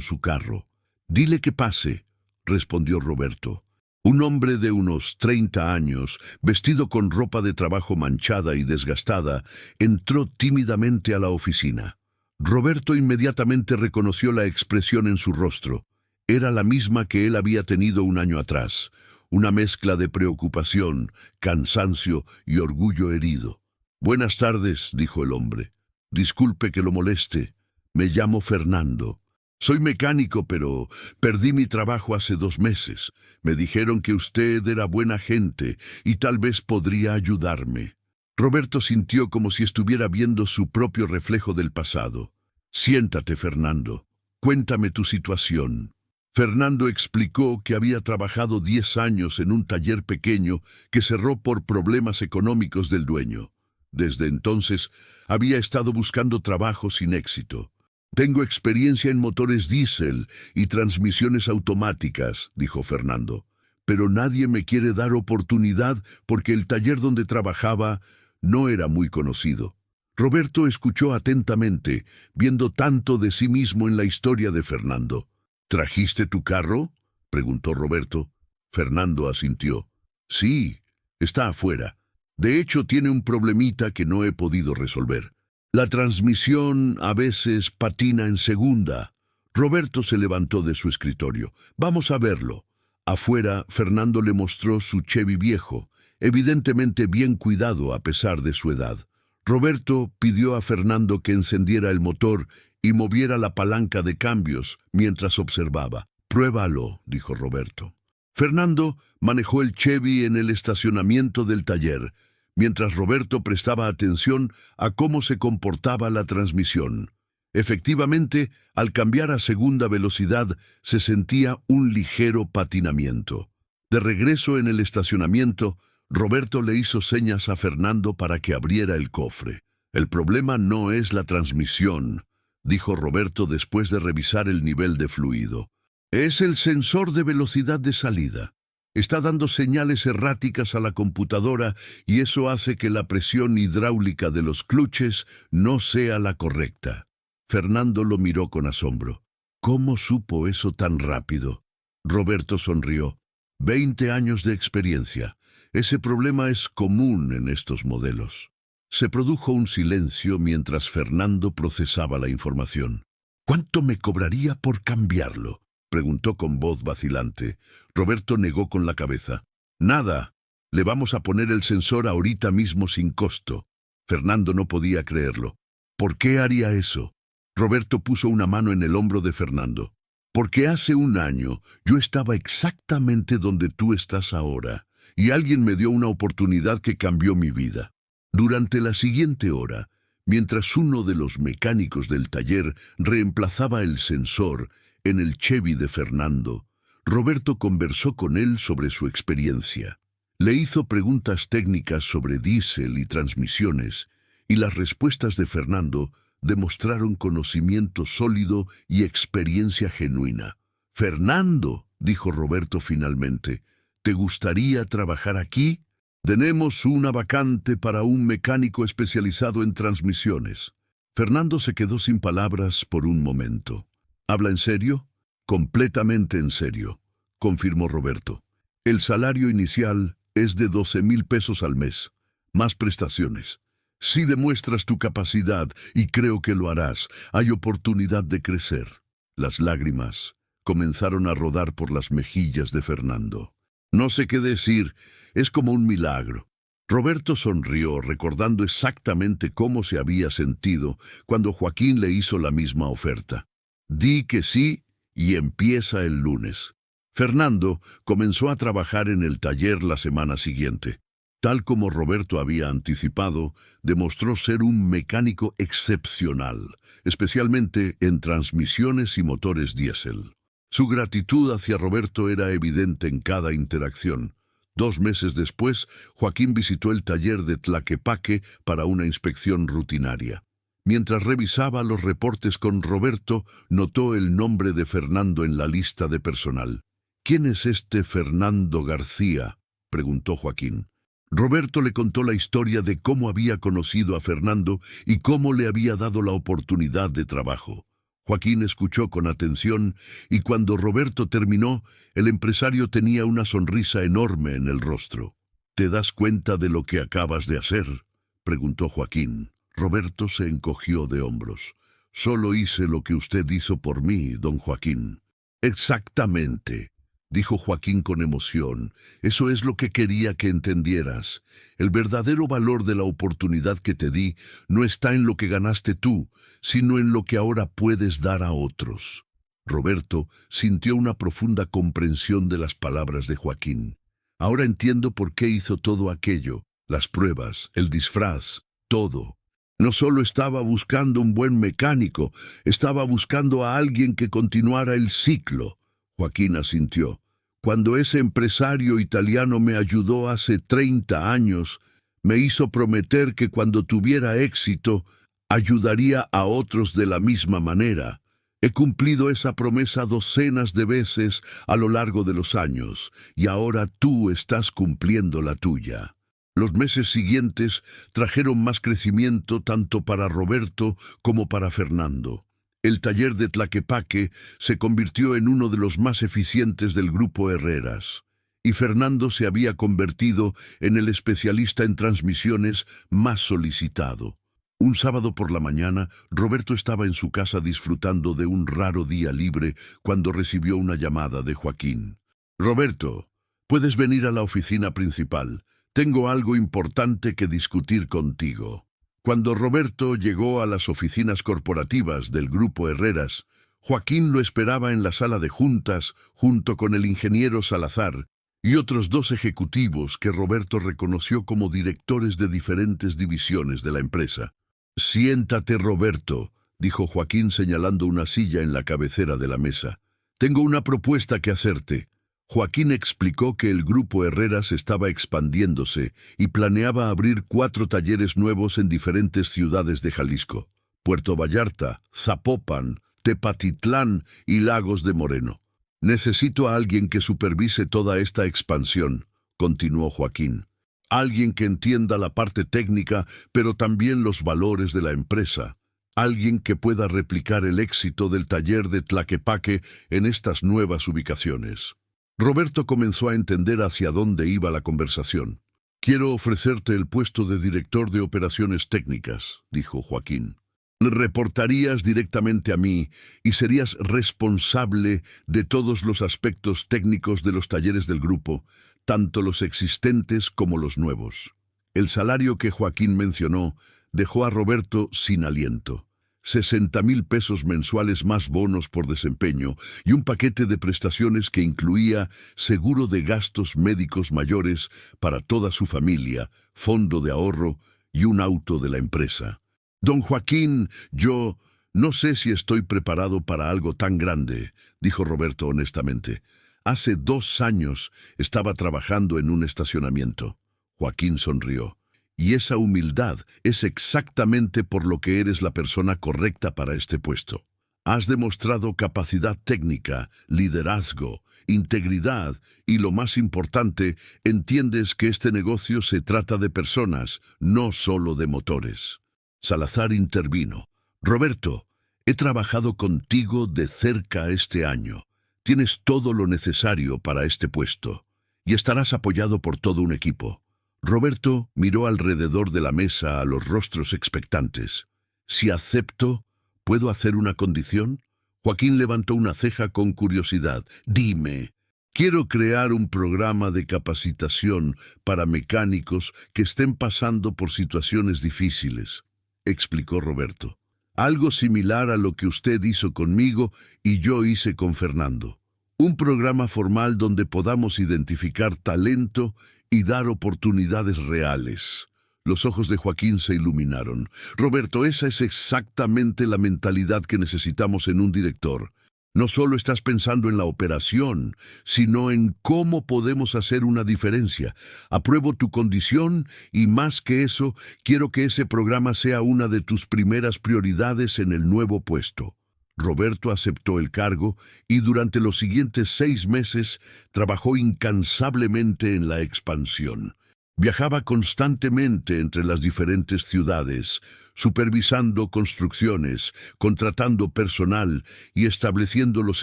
su carro. Dile que pase, respondió Roberto. Un hombre de unos 30 años, vestido con ropa de trabajo manchada y desgastada, entró tímidamente a la oficina. Roberto inmediatamente reconoció la expresión en su rostro. Era la misma que él había tenido un año atrás, una mezcla de preocupación, cansancio y orgullo herido. «Buenas tardes», dijo el hombre. «Disculpe que lo moleste. Me llamo Fernando. Soy mecánico, pero perdí mi trabajo hace 2 meses. Me dijeron que usted era buena gente y tal vez podría ayudarme». Roberto sintió como si estuviera viendo su propio reflejo del pasado. «Siéntate, Fernando. Cuéntame tu situación». Fernando explicó que había trabajado 10 años en un taller pequeño que cerró por problemas económicos del dueño. Desde entonces había estado buscando trabajo sin éxito. «Tengo experiencia en motores diésel y transmisiones automáticas», dijo Fernando, «pero nadie me quiere dar oportunidad porque el taller donde trabajaba no era muy conocido». Roberto escuchó atentamente, viendo tanto de sí mismo en la historia de Fernando. «¿Trajiste tu carro?», preguntó Roberto. Fernando asintió. «Sí, está afuera. De hecho, tiene un problemita que no he podido resolver. La transmisión a veces patina en segunda». Roberto se levantó de su escritorio. «Vamos a verlo». Afuera, Fernando le mostró su Chevy viejo, evidentemente bien cuidado a pesar de su edad. Roberto pidió a Fernando que encendiera el motor y moviera la palanca de cambios mientras observaba. «Pruébalo», dijo Roberto. Fernando manejó el Chevy en el estacionamiento del taller, mientras Roberto prestaba atención a cómo se comportaba la transmisión. Efectivamente, al cambiar a segunda velocidad, se sentía un ligero patinamiento. De regreso en el estacionamiento, Roberto le hizo señas a Fernando para que abriera el cofre. «El problema no es la transmisión», dijo Roberto después de revisar el nivel de fluido. «Es el sensor de velocidad de salida. Está dando señales erráticas a la computadora y eso hace que la presión hidráulica de los clutches no sea la correcta». Fernando lo miró con asombro. «¿Cómo supo eso tan rápido?». Roberto sonrió. 20 años de experiencia. Ese problema es común en estos modelos. Se produjo un silencio mientras Fernando procesaba la información. «¿Cuánto me cobraría por cambiarlo?», preguntó con voz vacilante. Roberto negó con la cabeza. «Nada. Le vamos a poner el sensor ahorita mismo sin costo». Fernando no podía creerlo. «¿Por qué haría eso?». Roberto puso una mano en el hombro de Fernando. «Porque hace un año yo estaba exactamente donde tú estás ahora, y alguien me dio una oportunidad que cambió mi vida». Durante la siguiente hora, mientras uno de los mecánicos del taller reemplazaba el sensor en el Chevy de Fernando, Roberto conversó con él sobre su experiencia. Le hizo preguntas técnicas sobre diésel y transmisiones, y las respuestas de Fernando demostraron conocimiento sólido y experiencia genuina. «Fernando», dijo Roberto finalmente, «¿te gustaría trabajar aquí? Tenemos una vacante para un mecánico especializado en transmisiones». Fernando se quedó sin palabras por un momento. «¿Habla en serio?». «Completamente en serio», confirmó Roberto. «El salario inicial es de 12,000 pesos al mes, más prestaciones. Si demuestras tu capacidad, y creo que lo harás, hay oportunidad de crecer». Las lágrimas comenzaron a rodar por las mejillas de Fernando. «No sé qué decir, es como un milagro». Roberto sonrió, recordando exactamente cómo se había sentido cuando Joaquín le hizo la misma oferta. «Di que sí y empieza el lunes». Fernando comenzó a trabajar en el taller la semana siguiente. Tal como Roberto había anticipado, demostró ser un mecánico excepcional, especialmente en transmisiones y motores diésel. Su gratitud hacia Roberto era evidente en cada interacción. 2 meses después, Joaquín visitó el taller de Tlaquepaque para una inspección rutinaria. Mientras revisaba los reportes con Roberto, notó el nombre de Fernando en la lista de personal. «¿Quién es este Fernando García?», preguntó Joaquín. Roberto le contó la historia de cómo había conocido a Fernando y cómo le había dado la oportunidad de trabajo. Joaquín escuchó con atención y cuando Roberto terminó, el empresario tenía una sonrisa enorme en el rostro. «¿Te das cuenta de lo que acabas de hacer?», preguntó Joaquín. Roberto se encogió de hombros. «Solo hice lo que usted hizo por mí, don Joaquín». «Exactamente», dijo Joaquín con emoción. «Eso es lo que quería que entendieras. El verdadero valor de la oportunidad que te di no está en lo que ganaste tú, sino en lo que ahora puedes dar a otros». Roberto sintió una profunda comprensión de las palabras de Joaquín. «Ahora entiendo por qué hizo todo aquello, las pruebas, el disfraz, todo. No solo estaba buscando un buen mecánico, estaba buscando a alguien que continuara el ciclo». Joaquín asintió. «Cuando ese empresario italiano me ayudó hace 30 años, me hizo prometer que cuando tuviera éxito, ayudaría a otros de la misma manera. He cumplido esa promesa docenas de veces a lo largo de los años, y ahora tú estás cumpliendo la tuya». Los meses siguientes trajeron más crecimiento tanto para Roberto como para Fernando. El taller de Tlaquepaque se convirtió en uno de los más eficientes del grupo Herreras, y Fernando se había convertido en el especialista en transmisiones más solicitado. Un sábado por la mañana, Roberto estaba en su casa disfrutando de un raro día libre cuando recibió una llamada de Joaquín. «Roberto, ¿puedes venir a la oficina principal? Tengo algo importante que discutir contigo». Cuando Roberto llegó a las oficinas corporativas del Grupo Herreras, Joaquín lo esperaba en la sala de juntas junto con el ingeniero Salazar y otros 2 ejecutivos que Roberto reconoció como directores de diferentes divisiones de la empresa. «Siéntate, Roberto», dijo Joaquín señalando una silla en la cabecera de la mesa. «Tengo una propuesta que hacerte». Joaquín explicó que el Grupo Herreras estaba expandiéndose y planeaba abrir 4 talleres nuevos en diferentes ciudades de Jalisco: Puerto Vallarta, Zapopan, Tepatitlán y Lagos de Moreno. «Necesito a alguien que supervise toda esta expansión», continuó Joaquín. «Alguien que entienda la parte técnica, pero también los valores de la empresa. Alguien que pueda replicar el éxito del taller de Tlaquepaque en estas nuevas ubicaciones». Roberto comenzó a entender hacia dónde iba la conversación. «Quiero ofrecerte el puesto de director de operaciones técnicas», dijo Joaquín. «Reportarías directamente a mí y serías responsable de todos los aspectos técnicos de los talleres del grupo, tanto los existentes como los nuevos». El salario que Joaquín mencionó dejó a Roberto sin aliento. 60,000 pesos mensuales más bonos por desempeño y un paquete de prestaciones que incluía seguro de gastos médicos mayores para toda su familia, fondo de ahorro y un auto de la empresa. «Don Joaquín, yo no sé si estoy preparado para algo tan grande», dijo Roberto honestamente. «Hace 2 años estaba trabajando en un estacionamiento». Joaquín sonrió. «Y esa humildad es exactamente por lo que eres la persona correcta para este puesto. Has demostrado capacidad técnica, liderazgo, integridad y, lo más importante, entiendes que este negocio se trata de personas, no solo de motores». Salazar intervino. «Roberto, he trabajado contigo de cerca este año. Tienes todo lo necesario para este puesto y estarás apoyado por todo un equipo». Roberto miró alrededor de la mesa a los rostros expectantes. «Si acepto, ¿puedo hacer una condición?». Joaquín levantó una ceja con curiosidad. «Dime». «Quiero crear un programa de capacitación para mecánicos que estén pasando por situaciones difíciles», explicó Roberto. «Algo similar a lo que usted hizo conmigo y yo hice con Fernando. Un programa formal donde podamos identificar talento y dar oportunidades reales». Los ojos de Joaquín se iluminaron. «Roberto, esa es exactamente la mentalidad que necesitamos en un director. No solo estás pensando en la operación, sino en cómo podemos hacer una diferencia. Apruebo tu condición y, más que eso, quiero que ese programa sea una de tus primeras prioridades en el nuevo puesto». Roberto aceptó el cargo y durante los siguientes 6 meses trabajó incansablemente en la expansión. Viajaba constantemente entre las diferentes ciudades, supervisando construcciones, contratando personal y estableciendo los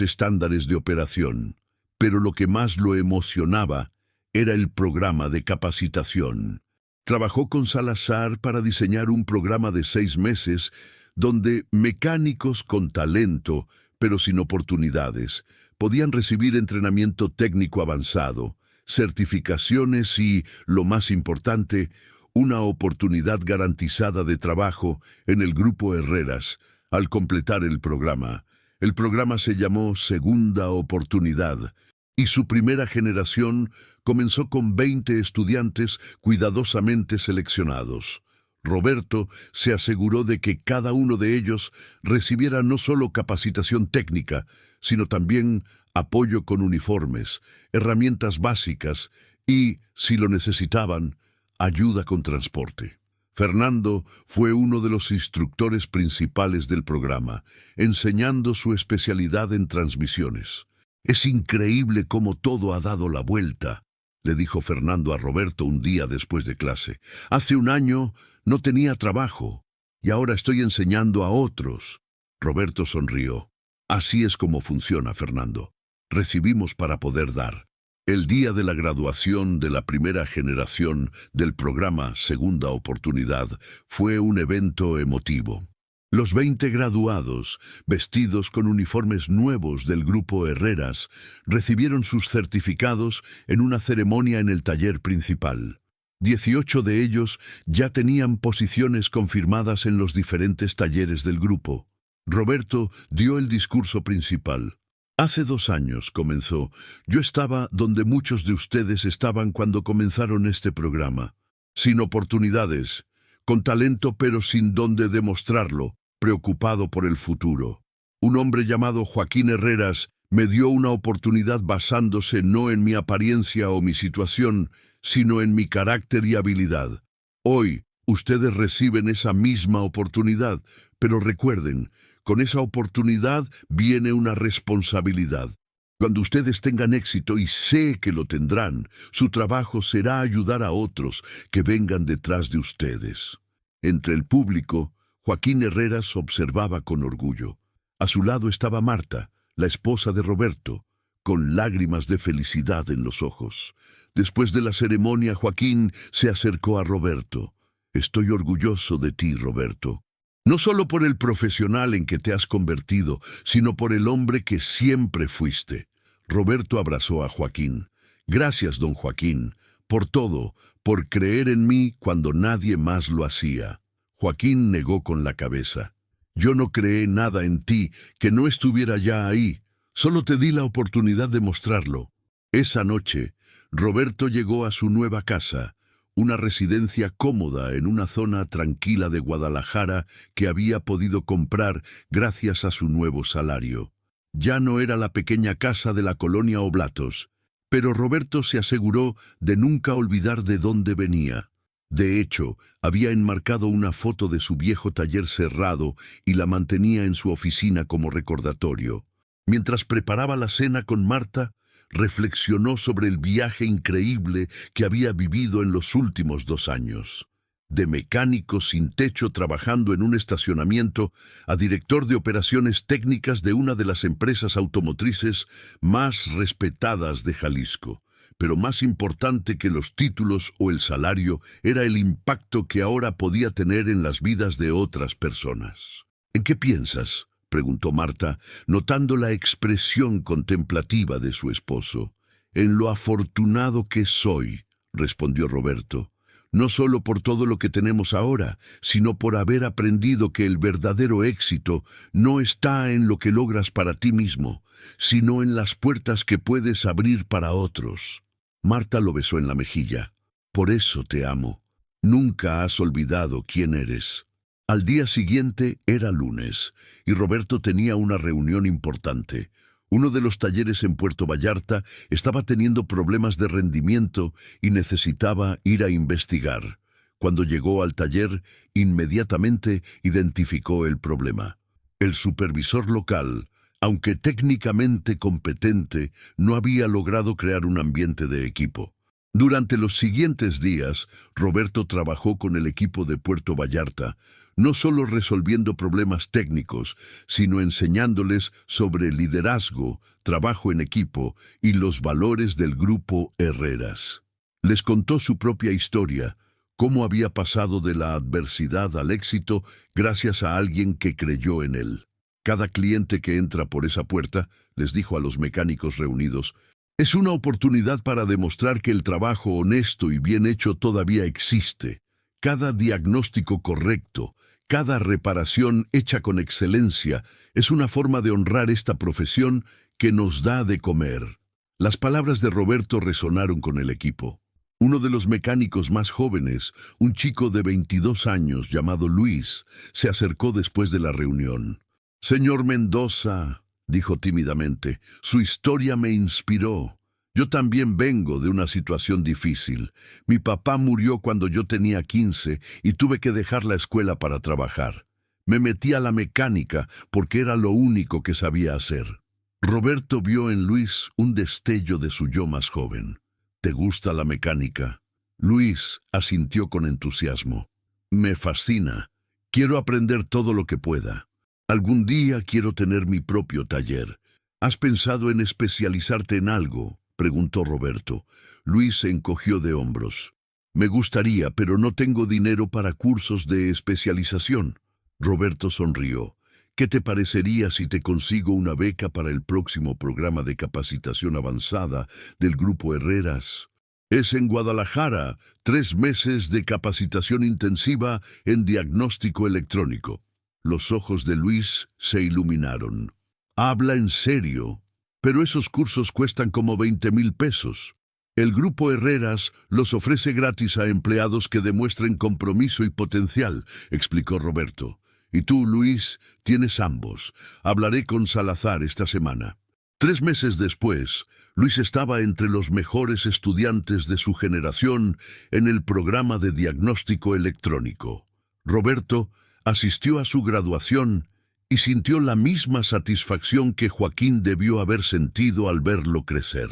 estándares de operación. Pero lo que más lo emocionaba era el programa de capacitación. Trabajó con Salazar para diseñar un programa de 6 meses donde mecánicos con talento, pero sin oportunidades, podían recibir entrenamiento técnico avanzado, certificaciones y, lo más importante, una oportunidad garantizada de trabajo en el Grupo Herreras al completar el programa. El programa se llamó Segunda Oportunidad y su primera generación comenzó con 20 estudiantes cuidadosamente seleccionados. Roberto se aseguró de que cada uno de ellos recibiera no solo capacitación técnica, sino también apoyo con uniformes, herramientas básicas y, si lo necesitaban, ayuda con transporte. Fernando fue uno de los instructores principales del programa, enseñando su especialidad en transmisiones. «Es increíble cómo todo ha dado la vuelta», le dijo Fernando a Roberto un día después de clase. «Hace un año no tenía trabajo y ahora estoy enseñando a otros». Roberto sonrió. «Así es como funciona, Fernando. Recibimos para poder dar». El día de la graduación de la primera generación del programa Segunda Oportunidad fue un evento emotivo. Los 20 graduados, vestidos con uniformes nuevos del Grupo Herreras, recibieron sus certificados en una ceremonia en el taller principal. 18 de ellos ya tenían posiciones confirmadas en los diferentes talleres del grupo. Roberto dio el discurso principal. Hace 2 años comenzó. Yo estaba donde muchos de ustedes estaban cuando comenzaron este programa. Sin oportunidades, con talento pero sin dónde demostrarlo, preocupado por el futuro. Un hombre llamado Joaquín Herreras me dio una oportunidad basándose no en mi apariencia o mi situación, sino en mi carácter y habilidad. Hoy, ustedes reciben esa misma oportunidad, pero recuerden, con esa oportunidad viene una responsabilidad. Cuando ustedes tengan éxito, y sé que lo tendrán, su trabajo será ayudar a otros que vengan detrás de ustedes. Entre el público, Joaquín Herreras observaba con orgullo. A su lado estaba Marta, la esposa de Roberto, con lágrimas de felicidad en los ojos. Después de la ceremonia, Joaquín se acercó a Roberto. Estoy orgulloso de ti, Roberto. No solo por el profesional en que te has convertido, sino por el hombre que siempre fuiste. Roberto abrazó a Joaquín. Gracias, don Joaquín, por todo, por creer en mí cuando nadie más lo hacía. Joaquín negó con la cabeza. Yo no creé nada en ti que no estuviera ya ahí. Solo te di la oportunidad de mostrarlo. Esa noche, Roberto llegó a su nueva casa, una residencia cómoda en una zona tranquila de Guadalajara que había podido comprar gracias a su nuevo salario. Ya no era la pequeña casa de la colonia Oblatos, pero Roberto se aseguró de nunca olvidar de dónde venía. De hecho, había enmarcado una foto de su viejo taller cerrado y la mantenía en su oficina como recordatorio. Mientras preparaba la cena con Marta, reflexionó sobre el viaje increíble que había vivido en los últimos 2 años. De mecánico sin techo trabajando en un estacionamiento a director de operaciones técnicas de una de las empresas automotrices más respetadas de Jalisco. Pero más importante que los títulos o el salario era el impacto que ahora podía tener en las vidas de otras personas. ¿En qué piensas?, preguntó Marta, notando la expresión contemplativa de su esposo. En lo afortunado que soy, respondió Roberto, no solo por todo lo que tenemos ahora, sino por haber aprendido que el verdadero éxito no está en lo que logras para ti mismo, sino en las puertas que puedes abrir para otros. Marta lo besó en la mejilla. Por eso te amo. Nunca has olvidado quién eres. Al día siguiente era lunes, y Roberto tenía una reunión importante. Uno de los talleres en Puerto Vallarta estaba teniendo problemas de rendimiento y necesitaba ir a investigar. Cuando llegó al taller, inmediatamente identificó el problema. El supervisor local, aunque técnicamente competente, no había logrado crear un ambiente de equipo. Durante los siguientes días, Roberto trabajó con el equipo de Puerto Vallarta, no solo resolviendo problemas técnicos, sino enseñándoles sobre liderazgo, trabajo en equipo y los valores del grupo Herreras. Les contó su propia historia, cómo había pasado de la adversidad al éxito gracias a alguien que creyó en él. Cada cliente que entra por esa puerta, les dijo a los mecánicos reunidos, es una oportunidad para demostrar que el trabajo honesto y bien hecho todavía existe. Cada diagnóstico correcto, cada reparación hecha con excelencia es una forma de honrar esta profesión que nos da de comer. Las palabras de Roberto resonaron con el equipo. Uno de los mecánicos más jóvenes, un chico de 22 años llamado Luis, se acercó después de la reunión. Señor Mendoza, dijo tímidamente, su historia me inspiró. Yo también vengo de una situación difícil. Mi papá murió cuando yo tenía 15 y tuve que dejar la escuela para trabajar. Me metí a la mecánica porque era lo único que sabía hacer. Roberto vio en Luis un destello de su yo más joven. ¿Te gusta la mecánica? Luis asintió con entusiasmo. Me fascina. Quiero aprender todo lo que pueda. Algún día quiero tener mi propio taller. ¿Has pensado en especializarte en algo?, preguntó Roberto. Luis se encogió de hombros. Me gustaría, pero no tengo dinero para cursos de especialización. Roberto sonrió. ¿Qué te parecería si te consigo una beca para el próximo programa de capacitación avanzada del Grupo Herreras? Es en Guadalajara, 3 meses de capacitación intensiva en diagnóstico electrónico. Los ojos de Luis se iluminaron. ¿Habla en serio? pero esos cursos cuestan como 20,000 pesos. El Grupo Herreras los ofrece gratis a empleados que demuestren compromiso y potencial, explicó Roberto. Y tú, Luis, tienes ambos. Hablaré con Salazar esta semana. 3 meses después, Luis estaba entre los mejores estudiantes de su generación en el programa de diagnóstico electrónico. Roberto asistió a su graduación y sintió la misma satisfacción que Joaquín debió haber sentido al verlo crecer.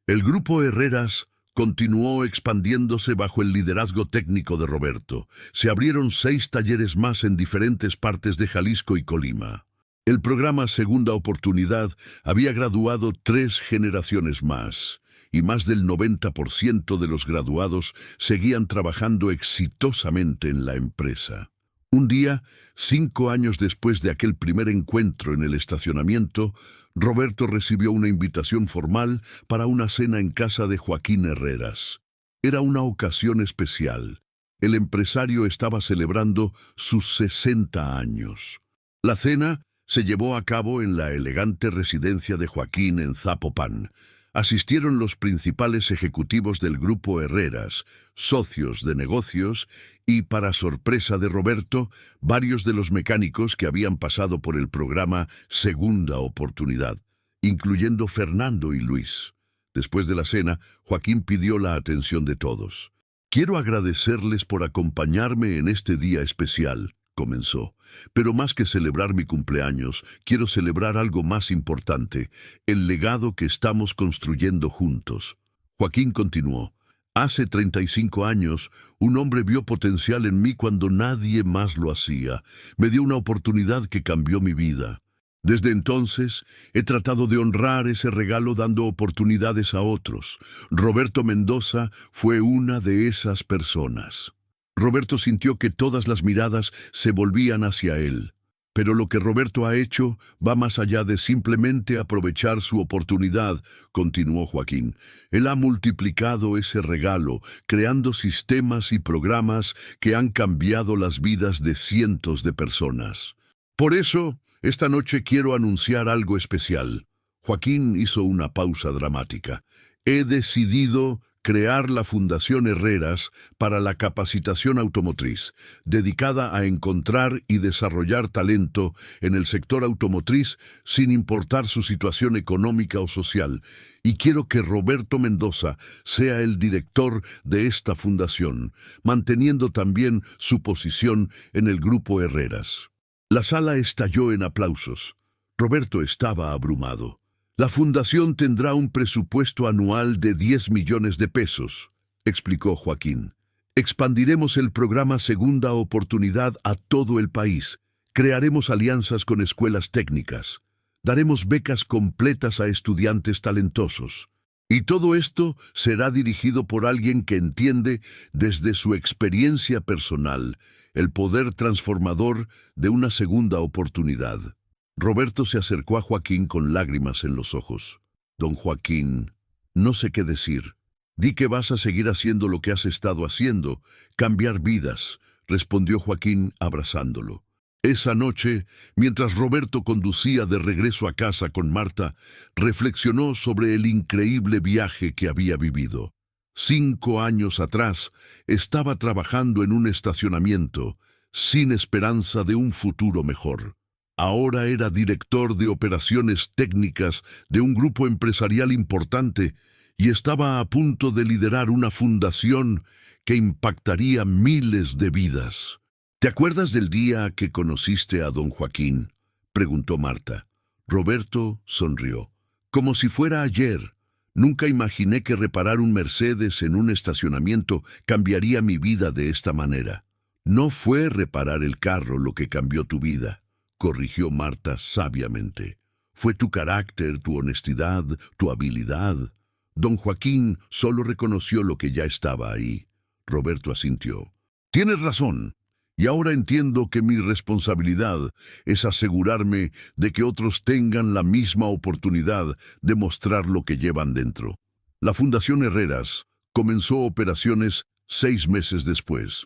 El Grupo Herreras continuó expandiéndose bajo el liderazgo técnico de Roberto. Se abrieron 6 talleres más en diferentes partes de Jalisco y Colima. El programa Segunda Oportunidad había graduado 3 generaciones más, y más del 90% de los graduados seguían trabajando exitosamente en la empresa. Un día, 5 años después de aquel primer encuentro en el estacionamiento, Roberto recibió una invitación formal para una cena en casa de Joaquín Herreras. Era una ocasión especial. El empresario estaba celebrando sus 60 años. La cena se llevó a cabo en la elegante residencia de Joaquín en Zapopan. Asistieron los principales ejecutivos del Grupo Herreras, socios de negocios y, para sorpresa de Roberto, varios de los mecánicos que habían pasado por el programa Segunda Oportunidad, incluyendo Fernando y Luis. Después de la cena, Joaquín pidió la atención de todos. «Quiero agradecerles por acompañarme en este día especial», comenzó. «Pero más que celebrar mi cumpleaños, quiero celebrar algo más importante, el legado que estamos construyendo juntos». Joaquín continuó. «Hace 35 años, un hombre vio potencial en mí cuando nadie más lo hacía. Me dio una oportunidad que cambió mi vida. Desde entonces, he tratado de honrar ese regalo dando oportunidades a otros. Roberto Mendoza fue una de esas personas». Roberto sintió que todas las miradas se volvían hacia él. «Pero lo que Roberto ha hecho va más allá de simplemente aprovechar su oportunidad», continuó Joaquín. «Él ha multiplicado ese regalo, creando sistemas y programas que han cambiado las vidas de cientos de personas. Por eso, esta noche quiero anunciar algo especial». Joaquín hizo una pausa dramática. «He decidido crear la Fundación Herreras para la capacitación automotriz, dedicada a encontrar y desarrollar talento en el sector automotriz sin importar su situación económica o social, y quiero que Roberto Mendoza sea el director de esta fundación, manteniendo también su posición en el Grupo Herreras». La sala estalló en aplausos. Roberto estaba abrumado. «La fundación tendrá un presupuesto anual de 10 millones de pesos», explicó Joaquín. «Expandiremos el programa Segunda Oportunidad a todo el país. Crearemos alianzas con escuelas técnicas. Daremos becas completas a estudiantes talentosos. Y todo esto será dirigido por alguien que entiende, desde su experiencia personal, el poder transformador de una segunda oportunidad». Roberto se acercó a Joaquín con lágrimas en los ojos. «Don Joaquín, no sé qué decir. Di que vas a seguir haciendo lo que has estado haciendo, cambiar vidas», respondió Joaquín abrazándolo. Esa noche, mientras Roberto conducía de regreso a casa con Marta, reflexionó sobre el increíble viaje que había vivido. 5 años atrás, estaba trabajando en un estacionamiento, sin esperanza de un futuro mejor. Ahora era director de operaciones técnicas de un grupo empresarial importante y estaba a punto de liderar una fundación que impactaría miles de vidas. «¿Te acuerdas del día que conociste a don Joaquín?», preguntó Marta. Roberto sonrió. «Como si fuera ayer. Nunca imaginé que reparar un Mercedes en un estacionamiento cambiaría mi vida de esta manera». «No fue reparar el carro lo que cambió tu vida», corrigió Marta sabiamente. «Fue tu carácter, tu honestidad, tu habilidad». Don Joaquín solo reconoció lo que ya estaba ahí. Roberto asintió. «Tienes razón, y ahora entiendo que mi responsabilidad es asegurarme de que otros tengan la misma oportunidad de mostrar lo que llevan dentro». La Fundación Herreras comenzó operaciones 6 meses después.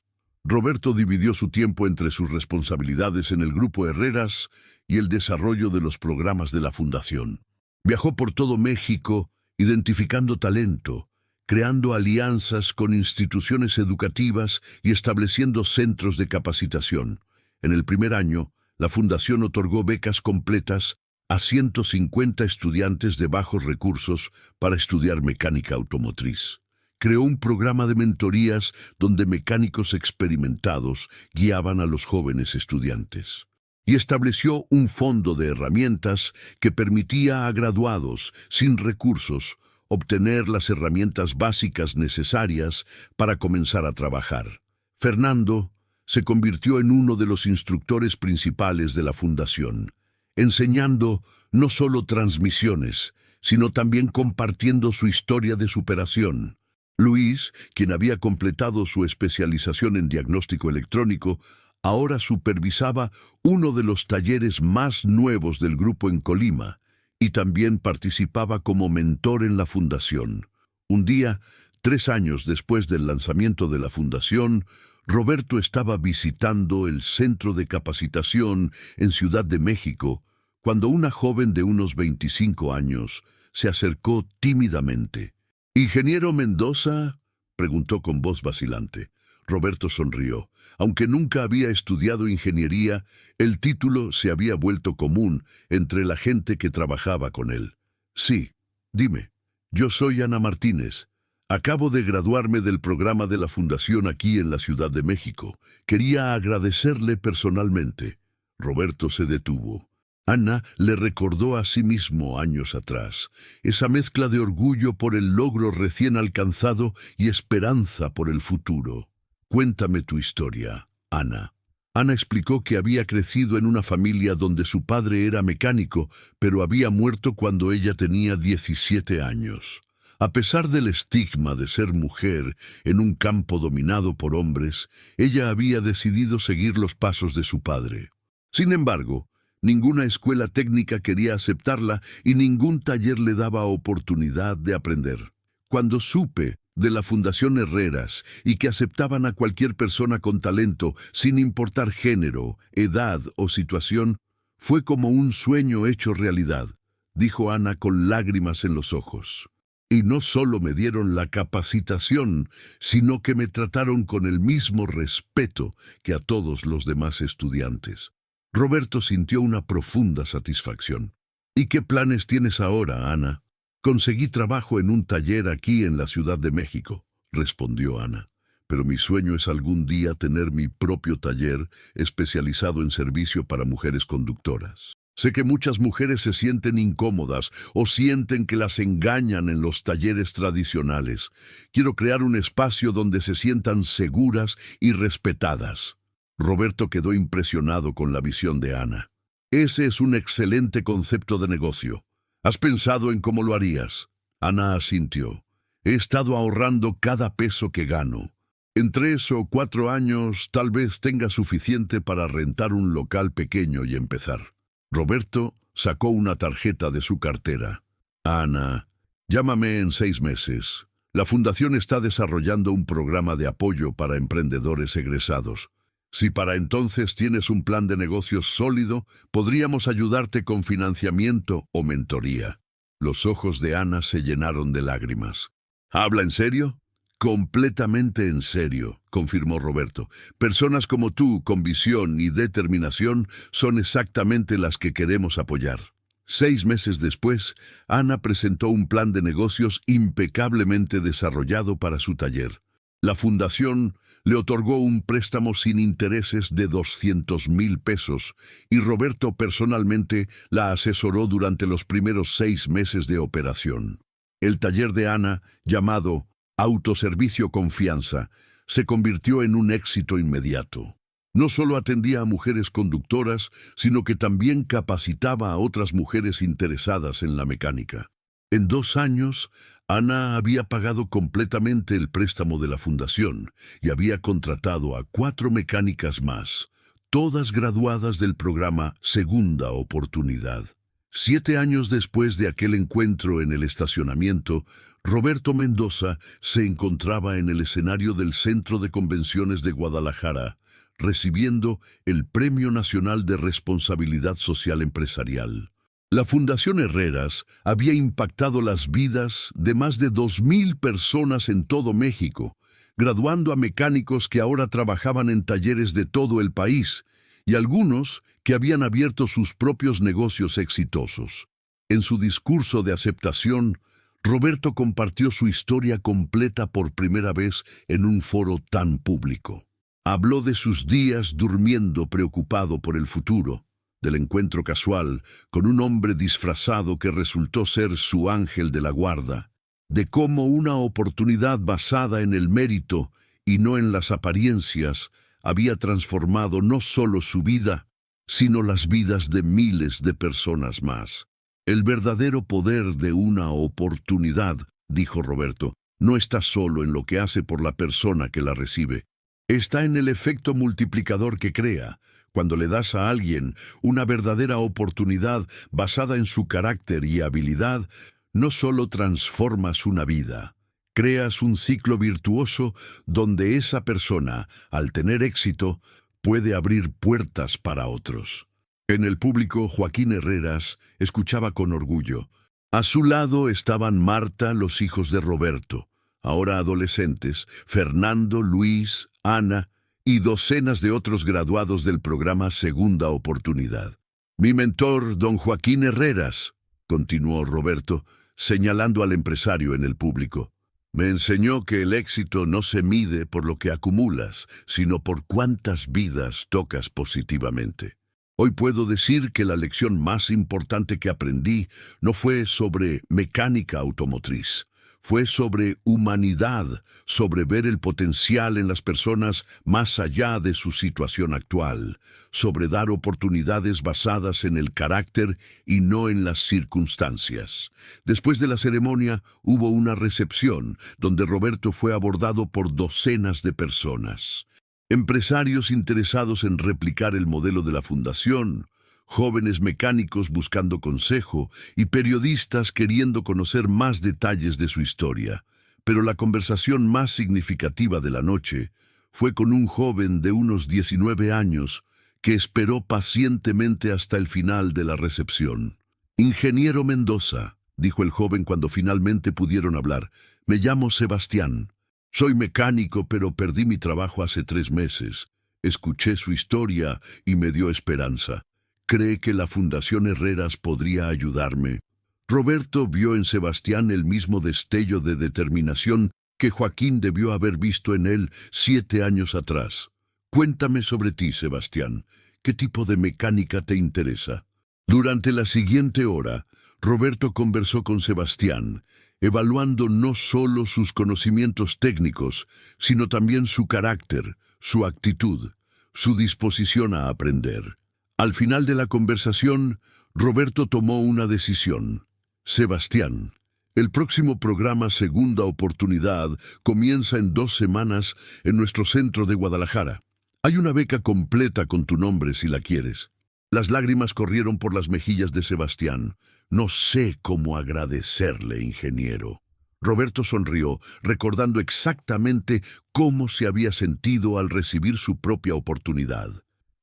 Roberto dividió su tiempo entre sus responsabilidades en el Grupo Herreras y el desarrollo de los programas de la Fundación. Viajó por todo México identificando talento, creando alianzas con instituciones educativas y estableciendo centros de capacitación. En el primer año, la Fundación otorgó becas completas a 150 estudiantes de bajos recursos para estudiar mecánica automotriz. Creó un programa de mentorías donde mecánicos experimentados guiaban a los jóvenes estudiantes. Y estableció un fondo de herramientas que permitía a graduados sin recursos obtener las herramientas básicas necesarias para comenzar a trabajar. Fernando se convirtió en uno de los instructores principales de la Fundación, enseñando no solo transmisiones, sino también compartiendo su historia de superación. Luis, quien había completado su especialización en diagnóstico electrónico, ahora supervisaba uno de los talleres más nuevos del grupo en Colima y también participaba como mentor en la Fundación. Un día, 3 años después del lanzamiento de la Fundación, Roberto estaba visitando el centro de capacitación en Ciudad de México cuando una joven de unos 25 años se acercó tímidamente. «¿Ingeniero Mendoza?», preguntó con voz vacilante. Roberto sonrió. Aunque nunca había estudiado ingeniería, el título se había vuelto común entre la gente que trabajaba con él. «Sí, dime. Yo soy Ana Martínez. Acabo de graduarme del programa de la Fundación aquí en la Ciudad de México. Quería agradecerle personalmente». Roberto se detuvo. Ana le recordó a sí mismo años atrás, esa mezcla de orgullo por el logro recién alcanzado y esperanza por el futuro. «Cuéntame tu historia, Ana». Ana explicó que había crecido en una familia donde su padre era mecánico, pero había muerto cuando ella tenía 17 años. A pesar del estigma de ser mujer en un campo dominado por hombres, ella había decidido seguir los pasos de su padre. Sin embargo, ninguna escuela técnica quería aceptarla y ningún taller le daba oportunidad de aprender. Cuando supe de la Fundación Herreras y que aceptaban a cualquier persona con talento, sin importar género, edad o situación, fue como un sueño hecho realidad, dijo Ana con lágrimas en los ojos. Y no solo me dieron la capacitación, sino que me trataron con el mismo respeto que a todos los demás estudiantes. Roberto sintió una profunda satisfacción. «¿Y qué planes tienes ahora, Ana?» «Conseguí trabajo en un taller aquí en la Ciudad de México», respondió Ana. «Pero mi sueño es algún día tener mi propio taller especializado en servicio para mujeres conductoras. Sé que muchas mujeres se sienten incómodas o sienten que las engañan en los talleres tradicionales. Quiero crear un espacio donde se sientan seguras y respetadas». Roberto quedó impresionado con la visión de Ana. «Ese es un excelente concepto de negocio. ¿Has pensado en cómo lo harías?». Ana asintió. «He estado ahorrando cada peso que gano. En 3 o 4 años tal vez tenga suficiente para rentar un local pequeño y empezar». Roberto sacó una tarjeta de su cartera. «Ana, llámame en 6 meses. La Fundación está desarrollando un programa de apoyo para emprendedores egresados. Si para entonces tienes un plan de negocios sólido, podríamos ayudarte con financiamiento o mentoría». Los ojos de Ana se llenaron de lágrimas. «¿Habla en serio?». «Completamente en serio», confirmó Roberto. «Personas como tú, con visión y determinación, son exactamente las que queremos apoyar». 6 meses después, Ana presentó un plan de negocios impecablemente desarrollado para su taller. La Fundación le otorgó un préstamo sin intereses de 200,000 pesos y Roberto personalmente la asesoró durante los primeros 6 meses de operación. El taller de Ana, llamado Autoservicio Confianza, se convirtió en un éxito inmediato. No solo atendía a mujeres conductoras, sino que también capacitaba a otras mujeres interesadas en la mecánica. En 2 años, Ana había pagado completamente el préstamo de la Fundación y había contratado a 4 mecánicas más, todas graduadas del programa Segunda Oportunidad. 7 años después de aquel encuentro en el estacionamiento, Roberto Mendoza se encontraba en el escenario del Centro de Convenciones de Guadalajara, recibiendo el Premio Nacional de Responsabilidad Social Empresarial. La Fundación Herreras había impactado las vidas de más de 2.000 personas en todo México, graduando a mecánicos que ahora trabajaban en talleres de todo el país y algunos que habían abierto sus propios negocios exitosos. En su discurso de aceptación, Roberto compartió su historia completa por primera vez en un foro tan público. Habló de sus días durmiendo preocupado por el futuro, del encuentro casual con un hombre disfrazado que resultó ser su ángel de la guarda, de cómo una oportunidad basada en el mérito y no en las apariencias había transformado no solo su vida, sino las vidas de miles de personas más. El verdadero poder de una oportunidad, dijo Roberto, no está solo en lo que hace por la persona que la recibe. Está en el efecto multiplicador que crea. Cuando le das a alguien una verdadera oportunidad basada en su carácter y habilidad, no solo transformas una vida, creas un ciclo virtuoso donde esa persona, al tener éxito, puede abrir puertas para otros. En el público, Joaquín Herreras escuchaba con orgullo. A su lado estaban Marta, los hijos de Roberto, ahora adolescentes, Fernando, Luis, Ana y docenas de otros graduados del programa Segunda Oportunidad. Mi mentor, don Joaquín Herreras, continuó Roberto, señalando al empresario en el público, me enseñó que el éxito no se mide por lo que acumulas, sino por cuántas vidas tocas positivamente. Hoy puedo decir que la lección más importante que aprendí no fue sobre mecánica automotriz, fue sobre humanidad, sobre ver el potencial en las personas más allá de su situación actual, sobre dar oportunidades basadas en el carácter y no en las circunstancias. Después de la ceremonia hubo una recepción donde Roberto fue abordado por docenas de personas. Empresarios interesados en replicar el modelo de la fundación, jóvenes mecánicos buscando consejo y periodistas queriendo conocer más detalles de su historia. Pero la conversación más significativa de la noche fue con un joven de unos 19 años que esperó pacientemente hasta el final de la recepción. Ingeniero Mendoza, dijo el joven cuando finalmente pudieron hablar, me llamo Sebastián. Soy mecánico, pero perdí mi trabajo hace 3 meses. Escuché su historia y me dio esperanza. ¿Cree que la Fundación Herreras podría ayudarme? Roberto vio en Sebastián el mismo destello de determinación que Joaquín debió haber visto en él 7 años atrás. Cuéntame sobre ti, Sebastián. ¿Qué tipo de mecánica te interesa? Durante la siguiente hora, Roberto conversó con Sebastián, evaluando no solo sus conocimientos técnicos, sino también su carácter, su actitud, su disposición a aprender. Al final de la conversación, Roberto tomó una decisión. Sebastián, el próximo programa Segunda Oportunidad comienza en 2 semanas en nuestro centro de Guadalajara. Hay una beca completa con tu nombre si la quieres. Las lágrimas corrieron por las mejillas de Sebastián. No sé cómo agradecerle, ingeniero. Roberto sonrió, recordando exactamente cómo se había sentido al recibir su propia oportunidad.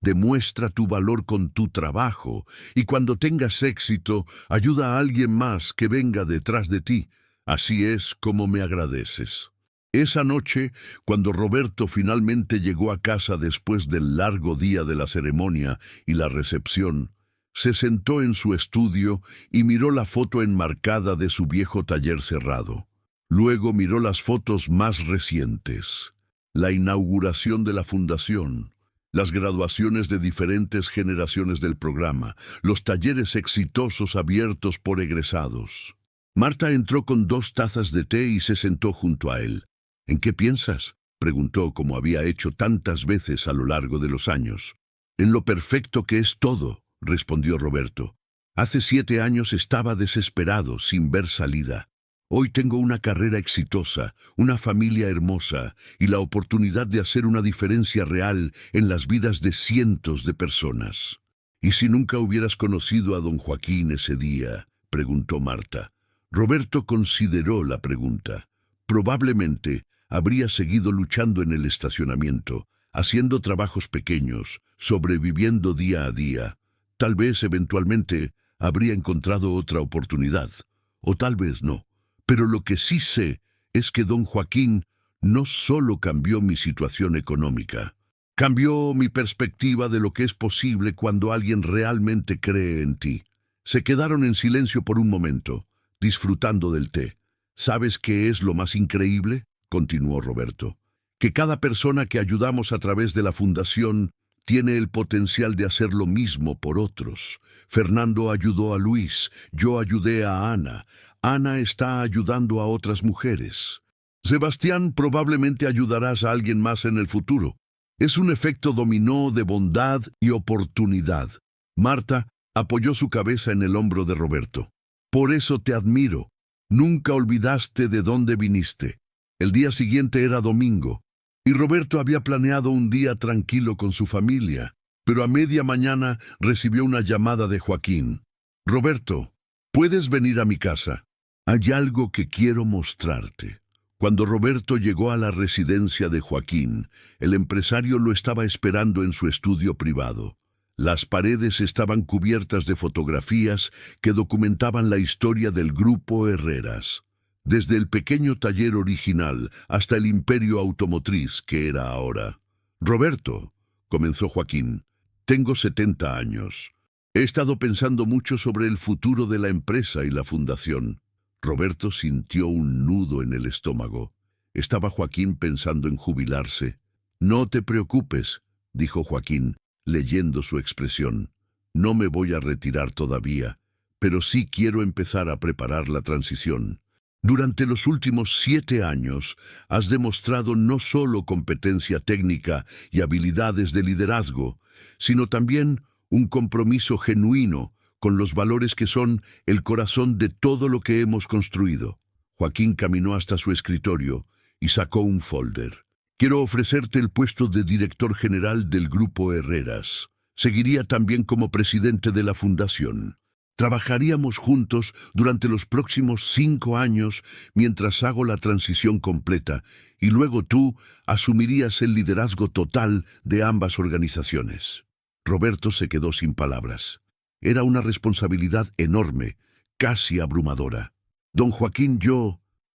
Demuestra tu valor con tu trabajo y cuando tengas éxito, ayuda a alguien más que venga detrás de ti. Así es como me agradeces. Esa noche, cuando Roberto finalmente llegó a casa después del largo día de la ceremonia y la recepción, se sentó en su estudio y miró la foto enmarcada de su viejo taller cerrado. Luego miró las fotos más recientes, la inauguración de la fundación, las graduaciones de diferentes generaciones del programa, los talleres exitosos abiertos por egresados. Marta entró con 2 tazas de té y se sentó junto a él. ¿En qué piensas?, preguntó como había hecho tantas veces a lo largo de los años. En lo perfecto que es todo, respondió Roberto. Hace 7 años estaba desesperado, sin ver salida. Hoy tengo una carrera exitosa, una familia hermosa y la oportunidad de hacer una diferencia real en las vidas de cientos de personas. ¿Y si nunca hubieras conocido a don Joaquín ese día?, preguntó Marta. Roberto consideró la pregunta. Probablemente habría seguido luchando en el estacionamiento, haciendo trabajos pequeños, sobreviviendo día a día. Tal vez eventualmente habría encontrado otra oportunidad, o tal vez no. Pero lo que sí sé es que don Joaquín no solo cambió mi situación económica, cambió mi perspectiva de lo que es posible cuando alguien realmente cree en ti. Se quedaron en silencio por un momento, disfrutando del té. ¿Sabes qué es lo más increíble?, continuó Roberto. Que cada persona que ayudamos a través de la fundación tiene el potencial de hacer lo mismo por otros. Fernando ayudó a Luis, yo ayudé a Ana. Ana está ayudando a otras mujeres. Sebastián, probablemente ayudarás a alguien más en el futuro. Es un efecto dominó de bondad y oportunidad. Marta apoyó su cabeza en el hombro de Roberto. Por eso te admiro. Nunca olvidaste de dónde viniste. El día siguiente era domingo, y Roberto había planeado un día tranquilo con su familia, pero a media mañana recibió una llamada de Joaquín. Roberto, ¿puedes venir a mi casa? Hay algo que quiero mostrarte. Cuando Roberto llegó a la residencia de Joaquín, el empresario lo estaba esperando en su estudio privado. Las paredes estaban cubiertas de fotografías que documentaban la historia del Grupo Herreras, desde el pequeño taller original hasta el imperio automotriz que era ahora. Roberto, comenzó Joaquín, tengo 70 años. He estado pensando mucho sobre el futuro de la empresa y la fundación. Roberto sintió un nudo en el estómago. ¿Estaba Joaquín pensando en jubilarse? No te preocupes, dijo Joaquín, leyendo su expresión. No me voy a retirar todavía, pero sí quiero empezar a preparar la transición. Durante los últimos 7 años has demostrado no solo competencia técnica y habilidades de liderazgo, sino también un compromiso genuino con los valores que son el corazón de todo lo que hemos construido. Joaquín caminó hasta su escritorio y sacó un folder. Quiero ofrecerte el puesto de director general del Grupo Herreras. Seguiría también como presidente de la fundación. Trabajaríamos juntos durante los próximos 5 años mientras hago la transición completa y luego tú asumirías el liderazgo total de ambas organizaciones. Roberto se quedó sin palabras. Era una responsabilidad enorme, casi abrumadora. Don Joaquín,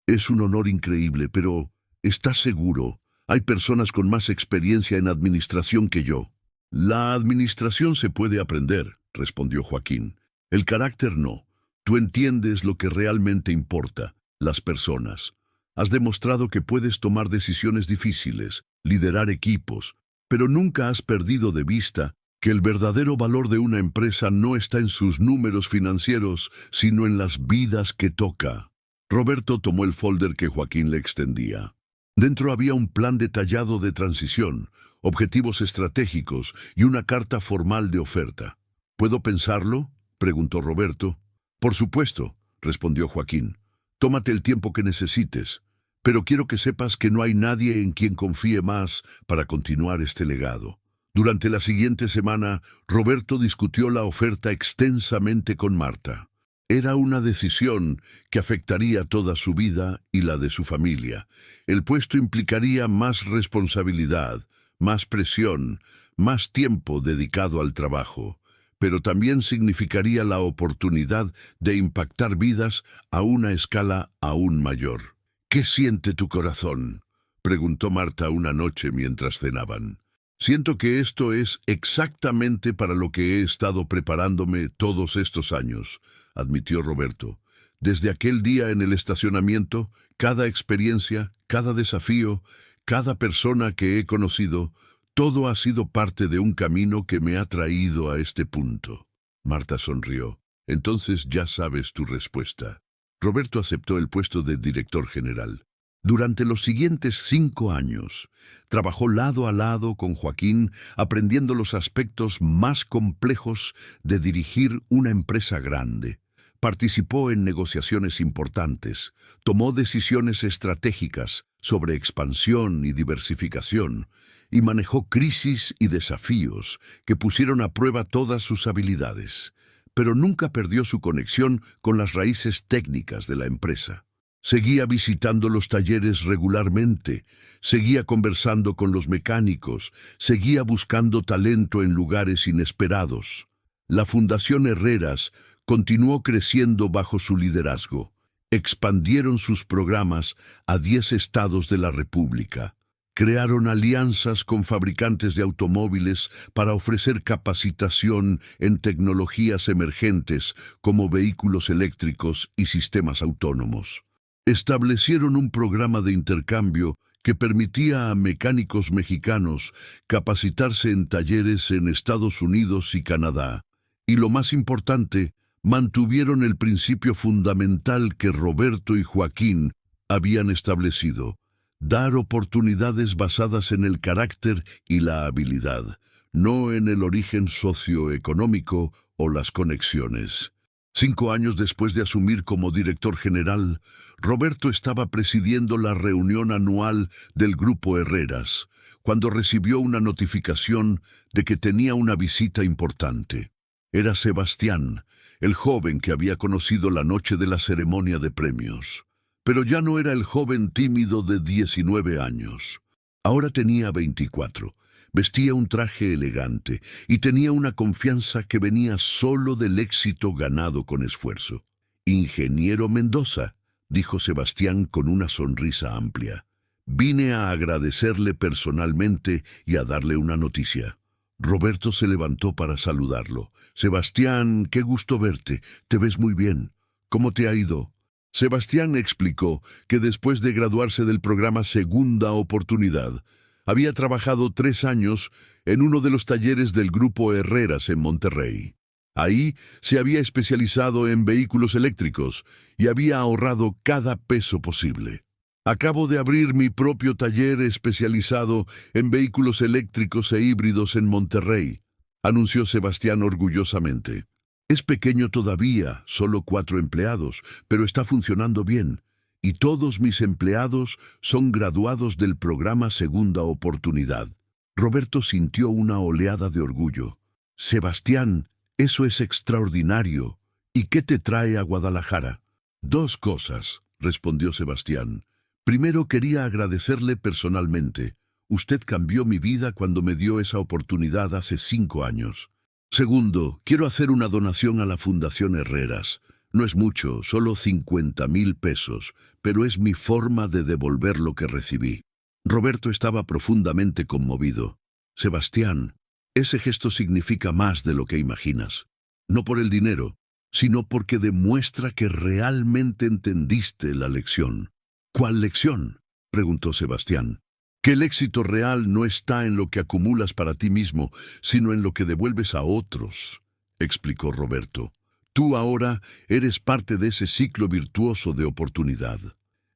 es un honor increíble, pero ¿estás seguro? Hay personas con más experiencia en administración que yo. La administración se puede aprender, respondió Joaquín. El carácter no. Tú entiendes lo que realmente importa, las personas. Has demostrado que puedes tomar decisiones difíciles, liderar equipos, pero nunca has perdido de vista que el verdadero valor de una empresa no está en sus números financieros, sino en las vidas que toca. Roberto tomó el folder que Joaquín le extendía. Dentro había un plan detallado de transición, objetivos estratégicos y una carta formal de oferta. ¿Puedo pensarlo?, preguntó Roberto. Por supuesto, respondió Joaquín. Tómate el tiempo que necesites, pero quiero que sepas que no hay nadie en quien confíe más para continuar este legado. Durante la siguiente semana, Roberto discutió la oferta extensamente con Marta. Era una decisión que afectaría toda su vida y la de su familia. El puesto implicaría más responsabilidad, más presión, más tiempo dedicado al trabajo, pero también significaría la oportunidad de impactar vidas a una escala aún mayor. ¿Qué siente tu corazón?, preguntó Marta una noche mientras cenaban. Siento que esto es exactamente para lo que he estado preparándome todos estos años, admitió Roberto. Desde aquel día en el estacionamiento, cada experiencia, cada desafío, cada persona que he conocido, todo ha sido parte de un camino que me ha traído a este punto. Marta sonrió. Entonces ya sabes tu respuesta. Roberto aceptó el puesto de director general. Durante los siguientes 5 años, trabajó lado a lado con Joaquín, aprendiendo los aspectos más complejos de dirigir una empresa grande. Participó en negociaciones importantes, tomó decisiones estratégicas sobre expansión y diversificación, y manejó crisis y desafíos que pusieron a prueba todas sus habilidades, pero nunca perdió su conexión con las raíces técnicas de la empresa. Seguía visitando los talleres regularmente, seguía conversando con los mecánicos, seguía buscando talento en lugares inesperados. La Fundación Herreras continuó creciendo bajo su liderazgo. Expandieron sus programas a 10 estados de la República. Crearon alianzas con fabricantes de automóviles para ofrecer capacitación en tecnologías emergentes como vehículos eléctricos y sistemas autónomos. Establecieron un programa de intercambio que permitía a mecánicos mexicanos capacitarse en talleres en Estados Unidos y Canadá. Y lo más importante, mantuvieron el principio fundamental que Roberto y Joaquín habían establecido: dar oportunidades basadas en el carácter y la habilidad, no en el origen socioeconómico o las conexiones. 5 años después de asumir como director general, Roberto estaba presidiendo la reunión anual del Grupo Herreras, cuando recibió una notificación de que tenía una visita importante. Era Sebastián, el joven que había conocido la noche de la ceremonia de premios. Pero ya no era el joven tímido de 19 años. Ahora tenía 24. Vestía un traje elegante y tenía una confianza que venía solo del éxito ganado con esfuerzo. «Ingeniero Mendoza», dijo Sebastián con una sonrisa amplia. «Vine a agradecerle personalmente y a darle una noticia». Roberto se levantó para saludarlo. «Sebastián, qué gusto verte. Te ves muy bien. ¿Cómo te ha ido?» Sebastián explicó que después de graduarse del programa Segunda Oportunidad, había trabajado 3 años en uno de los talleres del Grupo Herreras en Monterrey. Ahí se había especializado en vehículos eléctricos y había ahorrado cada peso posible. «Acabo de abrir mi propio taller especializado en vehículos eléctricos e híbridos en Monterrey», anunció Sebastián orgullosamente. «Es pequeño todavía, solo 4 empleados, pero está funcionando bien. Y todos mis empleados son graduados del programa Segunda Oportunidad». Roberto sintió una oleada de orgullo. «Sebastián, eso es extraordinario. ¿Y qué te trae a Guadalajara?» «2 cosas», respondió Sebastián. «Primero, quería agradecerle personalmente. Usted cambió mi vida cuando me dio esa oportunidad hace 5 años. Segundo, quiero hacer una donación a la Fundación Herreras. No es mucho, solo 50,000 pesos, pero es mi forma de devolver lo que recibí». Roberto estaba profundamente conmovido. «Sebastián, ese gesto significa más de lo que imaginas. No por el dinero, sino porque demuestra que realmente entendiste la lección». «¿Cuál lección?», preguntó Sebastián. «Que el éxito real no está en lo que acumulas para ti mismo, sino en lo que devuelves a otros», explicó Roberto. «Tú ahora eres parte de ese ciclo virtuoso de oportunidad».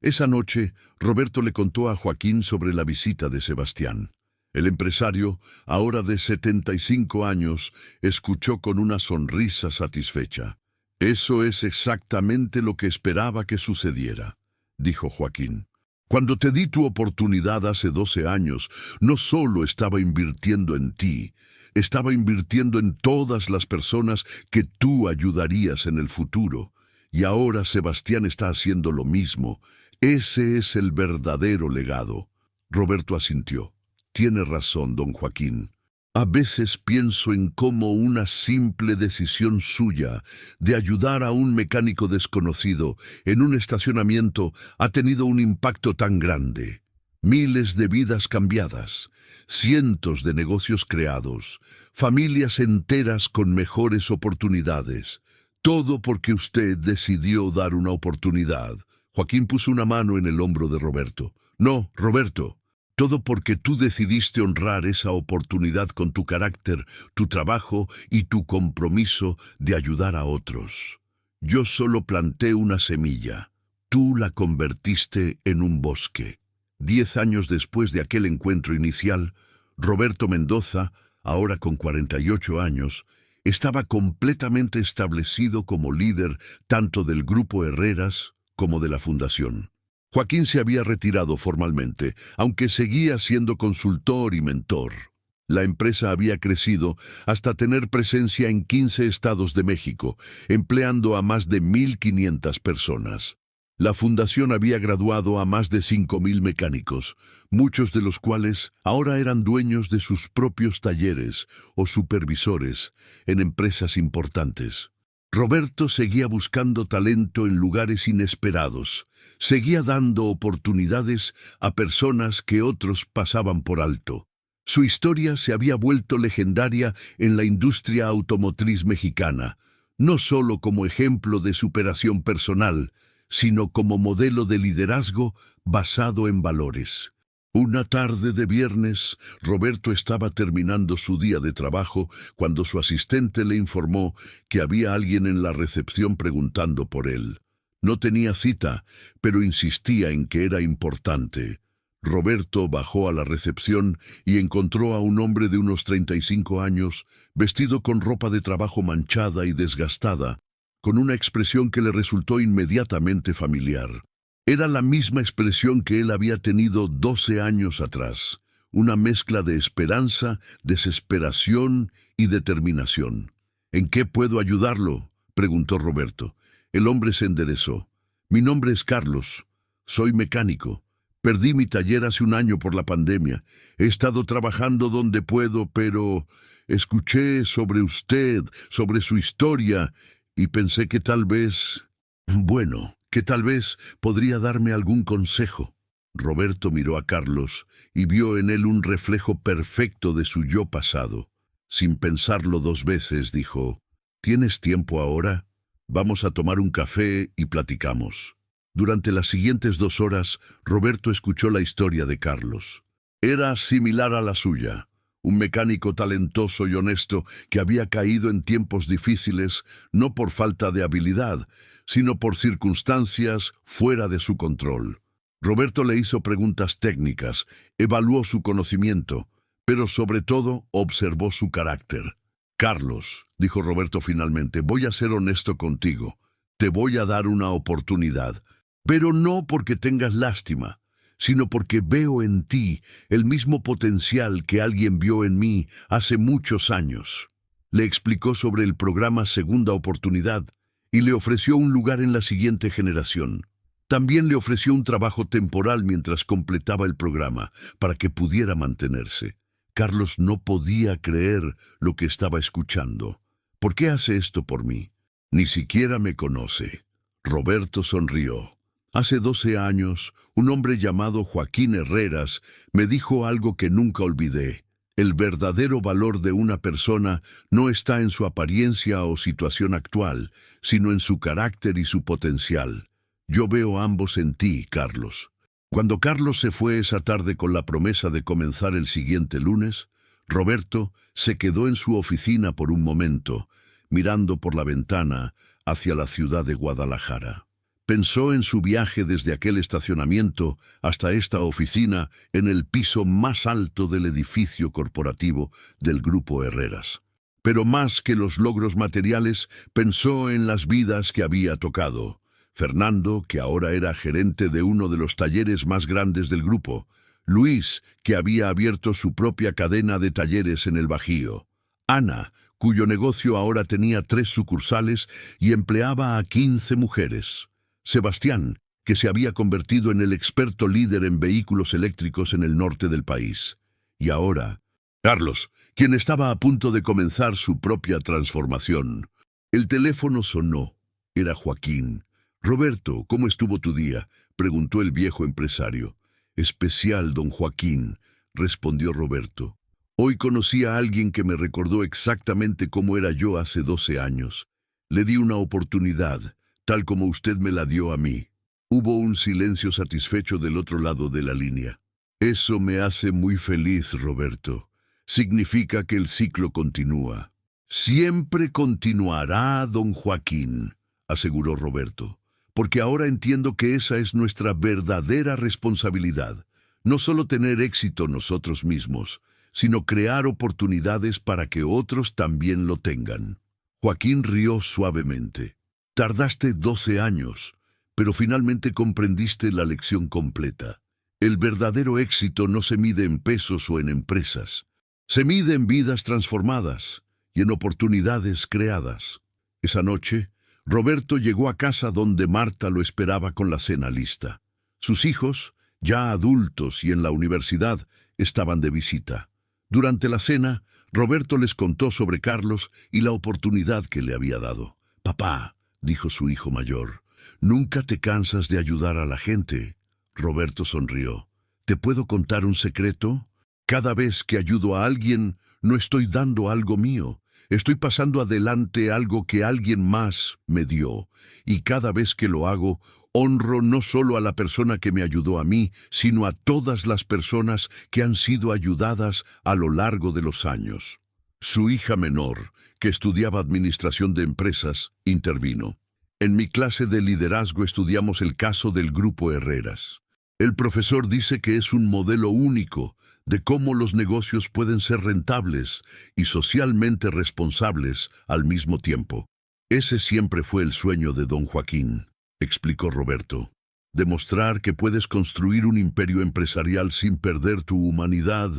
Esa noche, Roberto le contó a Joaquín sobre la visita de Sebastián. El empresario, ahora de 75 años, escuchó con una sonrisa satisfecha. «Eso es exactamente lo que esperaba que sucediera», dijo Joaquín. «Cuando te di tu oportunidad hace 12 años, no solo estaba invirtiendo en ti, estaba invirtiendo en todas las personas que tú ayudarías en el futuro. Y ahora Sebastián está haciendo lo mismo. Ese es el verdadero legado». Roberto asintió. «Tiene razón, don Joaquín. A veces pienso en cómo una simple decisión suya de ayudar a un mecánico desconocido en un estacionamiento ha tenido un impacto tan grande. Miles de vidas cambiadas, cientos de negocios creados, familias enteras con mejores oportunidades. Todo porque usted decidió dar una oportunidad». Joaquín puso una mano en el hombro de Roberto. «No, Roberto. Todo porque tú decidiste honrar esa oportunidad con tu carácter, tu trabajo y tu compromiso de ayudar a otros. Yo solo planté una semilla. Tú la convertiste en un bosque». 10 años después de aquel encuentro inicial, Roberto Mendoza, ahora con 48 años, estaba completamente establecido como líder tanto del Grupo Herreras como de la Fundación. Joaquín se había retirado formalmente, aunque seguía siendo consultor y mentor. La empresa había crecido hasta tener presencia en 15 estados de México, empleando a más de 1,500 personas. La fundación había graduado a más de 5,000 mecánicos, muchos de los cuales ahora eran dueños de sus propios talleres o supervisores en empresas importantes. Roberto seguía buscando talento en lugares inesperados, seguía dando oportunidades a personas que otros pasaban por alto. Su historia se había vuelto legendaria en la industria automotriz mexicana, no solo como ejemplo de superación personal, sino como modelo de liderazgo basado en valores. Una tarde de viernes, Roberto estaba terminando su día de trabajo cuando su asistente le informó que había alguien en la recepción preguntando por él. No tenía cita, pero insistía en que era importante. Roberto bajó a la recepción y encontró a un hombre de unos 35 años, vestido con ropa de trabajo manchada y desgastada, con una expresión que le resultó inmediatamente familiar. Era la misma expresión que él había tenido 12 años atrás, una mezcla de esperanza, desesperación y determinación. ¿En qué puedo ayudarlo?, preguntó Roberto. El hombre se enderezó. Mi nombre es Carlos. Soy mecánico. Perdí mi taller hace un año por la pandemia. He estado trabajando donde puedo, pero escuché sobre usted, sobre su historia, y pensé que tal vez... que tal vez podría darme algún consejo. Roberto miró a Carlos y vio en él un reflejo perfecto de su yo pasado. Sin pensarlo dos veces, dijo: ¿Tienes tiempo ahora? Vamos a tomar un café y platicamos. Durante las siguientes 2 horas, Roberto escuchó la historia de Carlos. Era similar a la suya. Un mecánico talentoso y honesto que había caído en tiempos difíciles no por falta de habilidad, sino por circunstancias fuera de su control. Roberto le hizo preguntas técnicas, evaluó su conocimiento, pero sobre todo observó su carácter. Carlos, dijo Roberto finalmente, voy a ser honesto contigo. Te voy a dar una oportunidad, pero no porque tengas lástima, sino porque veo en ti el mismo potencial que alguien vio en mí hace muchos años. Le explicó sobre el programa Segunda Oportunidad y le ofreció un lugar en la siguiente generación. También le ofreció un trabajo temporal mientras completaba el programa, para que pudiera mantenerse. Carlos no podía creer lo que estaba escuchando. ¿Por qué hace esto por mí? Ni siquiera me conoce. Roberto sonrió. Hace 12 años, un hombre llamado Joaquín Herreras me dijo algo que nunca olvidé. El verdadero valor de una persona no está en su apariencia o situación actual, sino en su carácter y su potencial. Yo veo ambos en ti, Carlos. Cuando Carlos se fue esa tarde con la promesa de comenzar el siguiente lunes, Roberto se quedó en su oficina por un momento, mirando por la ventana hacia la ciudad de Guadalajara. Pensó en su viaje desde aquel estacionamiento hasta esta oficina en el piso más alto del edificio corporativo del Grupo Herreras. Pero más que los logros materiales, pensó en las vidas que había tocado. Fernando, que ahora era gerente de uno de los talleres más grandes del grupo. Luis, que había abierto su propia cadena de talleres en el Bajío. Ana, cuyo negocio ahora tenía 3 sucursales y empleaba a 15 mujeres. Sebastián, que se había convertido en el experto líder en vehículos eléctricos en el norte del país. Y ahora, Carlos, quien estaba a punto de comenzar su propia transformación. El teléfono sonó. Era Joaquín. «Roberto, ¿cómo estuvo tu día?», preguntó el viejo empresario. «Especial, don Joaquín», respondió Roberto. «Hoy conocí a alguien que me recordó exactamente cómo era yo hace 12 años. Le di una oportunidad, tal como usted me la dio a mí». Hubo un silencio satisfecho del otro lado de la línea. «Eso me hace muy feliz, Roberto. Significa que el ciclo continúa». «Siempre continuará, don Joaquín», aseguró Roberto, «porque ahora entiendo que esa es nuestra verdadera responsabilidad. No solo tener éxito nosotros mismos, sino crear oportunidades para que otros también lo tengan». Joaquín rió suavemente. «Tardaste 12 años, pero finalmente comprendiste la lección completa. El verdadero éxito no se mide en pesos o en empresas. Se mide en vidas transformadas y en oportunidades creadas». Esa noche, Roberto llegó a casa donde Marta lo esperaba con la cena lista. Sus hijos, ya adultos y en la universidad, estaban de visita. Durante la cena, Roberto les contó sobre Carlos y la oportunidad que le había dado. Papá, dijo su hijo mayor, ¿nunca te cansas de ayudar a la gente? Roberto sonrió. ¿Te puedo contar un secreto? Cada vez que ayudo a alguien, no estoy dando algo mío. Estoy pasando adelante algo que alguien más me dio. Y cada vez que lo hago, honro no solo a la persona que me ayudó a mí, sino a todas las personas que han sido ayudadas a lo largo de los años. Su hija menor, que estudiaba administración de empresas, intervino. En mi clase de liderazgo estudiamos el caso del Grupo Herreras. El profesor dice que es un modelo único de cómo los negocios pueden ser rentables y socialmente responsables al mismo tiempo. Ese siempre fue el sueño de don Joaquín, explicó Roberto. Demostrar que puedes construir un imperio empresarial sin perder tu humanidad,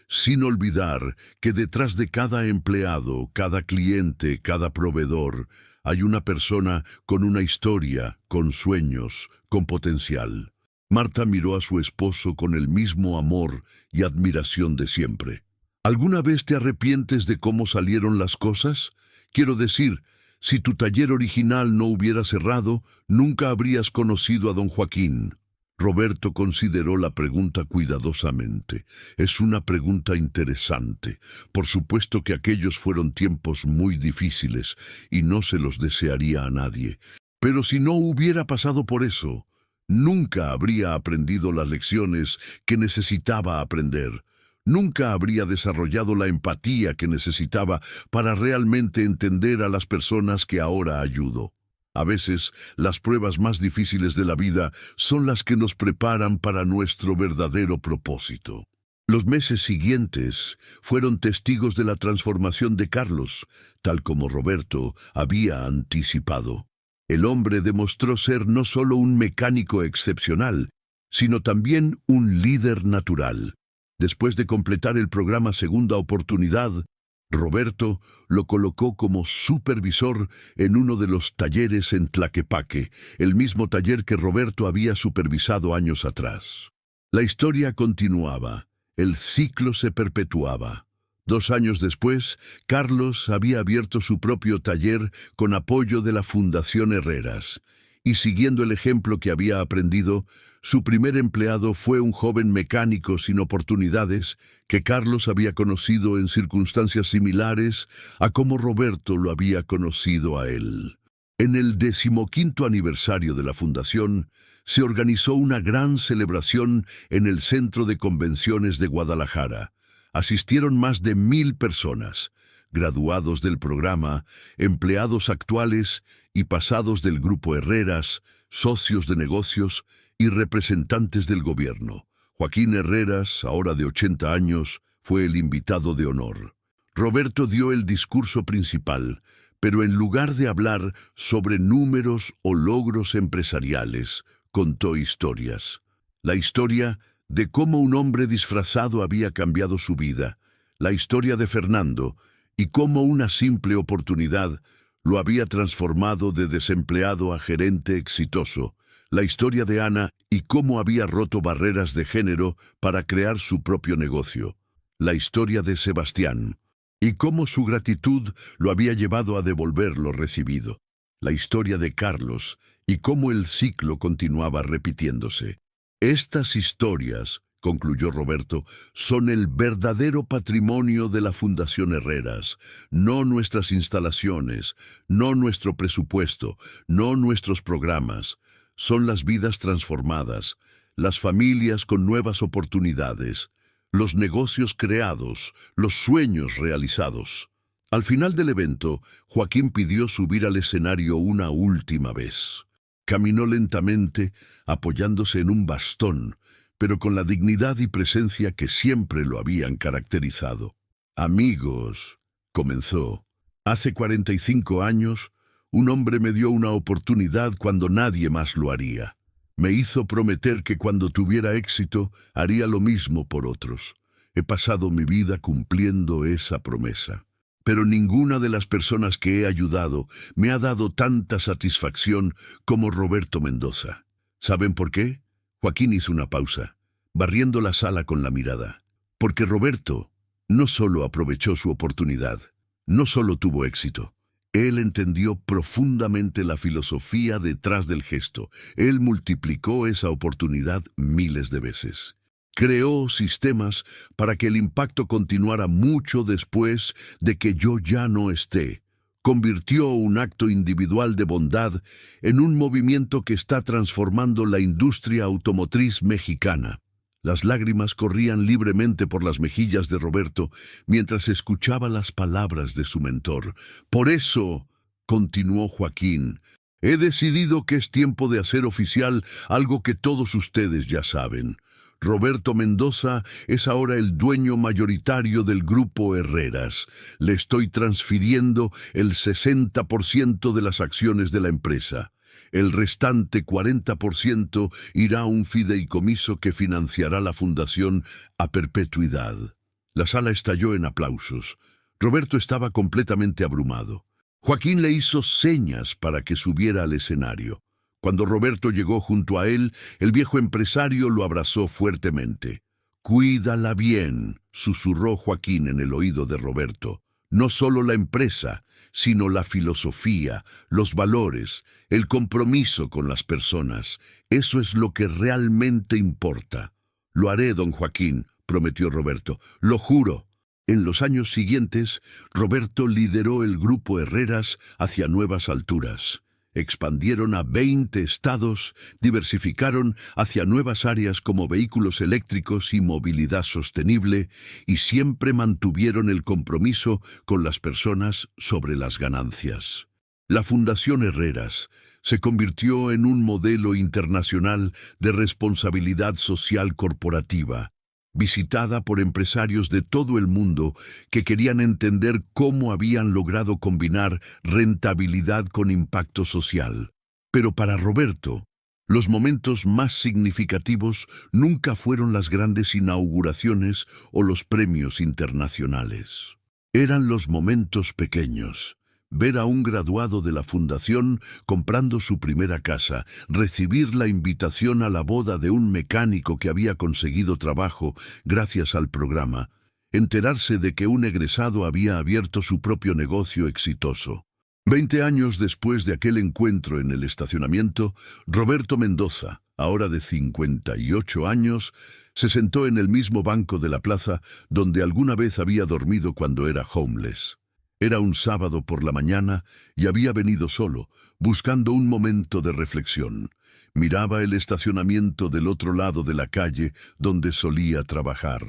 sin olvidar que detrás de cada empleado, cada cliente, cada proveedor, hay una persona con una historia, con sueños, con potencial. Marta miró a su esposo con el mismo amor y admiración de siempre. ¿Alguna vez te arrepientes de cómo salieron las cosas? Quiero decir, si tu taller original no hubiera cerrado, nunca habrías conocido a don Joaquín. Roberto consideró la pregunta cuidadosamente. Es una pregunta interesante. Por supuesto que aquellos fueron tiempos muy difíciles y no se los desearía a nadie. Pero si no hubiera pasado por eso, nunca habría aprendido las lecciones que necesitaba aprender. Nunca habría desarrollado la empatía que necesitaba para realmente entender a las personas que ahora ayudo. A veces, las pruebas más difíciles de la vida son las que nos preparan para nuestro verdadero propósito. Los meses siguientes fueron testigos de la transformación de Carlos, tal como Roberto había anticipado. El hombre demostró ser no solo un mecánico excepcional, sino también un líder natural. Después de completar el programa Segunda Oportunidad, Roberto lo colocó como supervisor en uno de los talleres en Tlaquepaque, el mismo taller que Roberto había supervisado años atrás. La historia continuaba, el ciclo se perpetuaba. 2 años después, Carlos había abierto su propio taller con apoyo de la Fundación Herreras, y siguiendo el ejemplo que había aprendido, su primer empleado fue un joven mecánico sin oportunidades que Carlos había conocido en circunstancias similares a como Roberto lo había conocido a él. En el 15º aniversario de la fundación, se organizó una gran celebración en el Centro de Convenciones de Guadalajara. Asistieron más de 1000 personas, graduados del programa, empleados actuales y pasados del Grupo Herreras, socios de negocios y representantes del gobierno. Joaquín Herreras, ahora de 80 años, fue el invitado de honor. Roberto dio el discurso principal, pero en lugar de hablar sobre números o logros empresariales, contó historias. La historia de cómo un hombre disfrazado había cambiado su vida, la historia de Fernando, y cómo una simple oportunidad lo había transformado de desempleado a gerente exitoso, la historia de Ana y cómo había roto barreras de género para crear su propio negocio, la historia de Sebastián, y cómo su gratitud lo había llevado a devolver lo recibido, la historia de Carlos y cómo el ciclo continuaba repitiéndose. Estas historias, concluyó Roberto, son el verdadero patrimonio de la Fundación Herreras, no nuestras instalaciones, no nuestro presupuesto, no nuestros programas. Son las vidas transformadas, las familias con nuevas oportunidades, los negocios creados, los sueños realizados. Al final del evento, Joaquín pidió subir al escenario una última vez. Caminó lentamente, apoyándose en un bastón, pero con la dignidad y presencia que siempre lo habían caracterizado. Amigos, comenzó. Hace 45 años, un hombre me dio una oportunidad cuando nadie más lo haría. Me hizo prometer que cuando tuviera éxito, haría lo mismo por otros. He pasado mi vida cumpliendo esa promesa. Pero ninguna de las personas que he ayudado me ha dado tanta satisfacción como Roberto Mendoza. ¿Saben por qué? Joaquín hizo una pausa, barriendo la sala con la mirada. Porque Roberto no solo aprovechó su oportunidad, no solo tuvo éxito, Él entendió profundamente la filosofía detrás del gesto. Él multiplicó esa oportunidad miles de veces. Creó sistemas para que el impacto continuara mucho después de que yo ya no esté. Convirtió un acto individual de bondad en un movimiento que está transformando la industria automotriz mexicana. Las lágrimas corrían libremente por las mejillas de Roberto mientras escuchaba las palabras de su mentor. Por eso, continuó Joaquín, he decidido que es tiempo de hacer oficial algo que todos ustedes ya saben. Roberto Mendoza es ahora el dueño mayoritario del Grupo Herreras. Le estoy transfiriendo el 60% de las acciones de la empresa. El restante 40% irá a un fideicomiso que financiará la fundación a perpetuidad. La sala estalló en aplausos. Roberto estaba completamente abrumado. Joaquín le hizo señas para que subiera al escenario. Cuando Roberto llegó junto a él, el viejo empresario lo abrazó fuertemente. «Cuídala bien», susurró Joaquín en el oído de Roberto. «No solo la empresa, sino la filosofía, los valores, el compromiso con las personas. Eso es lo que realmente importa». «Lo haré, don Joaquín», prometió Roberto. «Lo juro». En los años siguientes, Roberto lideró el Grupo Herreras hacia nuevas alturas. Expandieron a 20 estados, diversificaron hacia nuevas áreas como vehículos eléctricos y movilidad sostenible, y siempre mantuvieron el compromiso con las personas sobre las ganancias. La Fundación Herreras se convirtió en un modelo internacional de responsabilidad social corporativa, visitada por empresarios de todo el mundo que querían entender cómo habían logrado combinar rentabilidad con impacto social. Pero para Roberto, los momentos más significativos nunca fueron las grandes inauguraciones o los premios internacionales. Eran los momentos pequeños. Ver a un graduado de la fundación comprando su primera casa, recibir la invitación a la boda de un mecánico que había conseguido trabajo gracias al programa, enterarse de que un egresado había abierto su propio negocio exitoso. 20 años después de aquel encuentro en el estacionamiento, Roberto Mendoza, ahora de 58 años, se sentó en el mismo banco de la plaza donde alguna vez había dormido cuando era homeless. Era un sábado por la mañana y había venido solo, buscando un momento de reflexión. Miraba el estacionamiento del otro lado de la calle donde solía trabajar.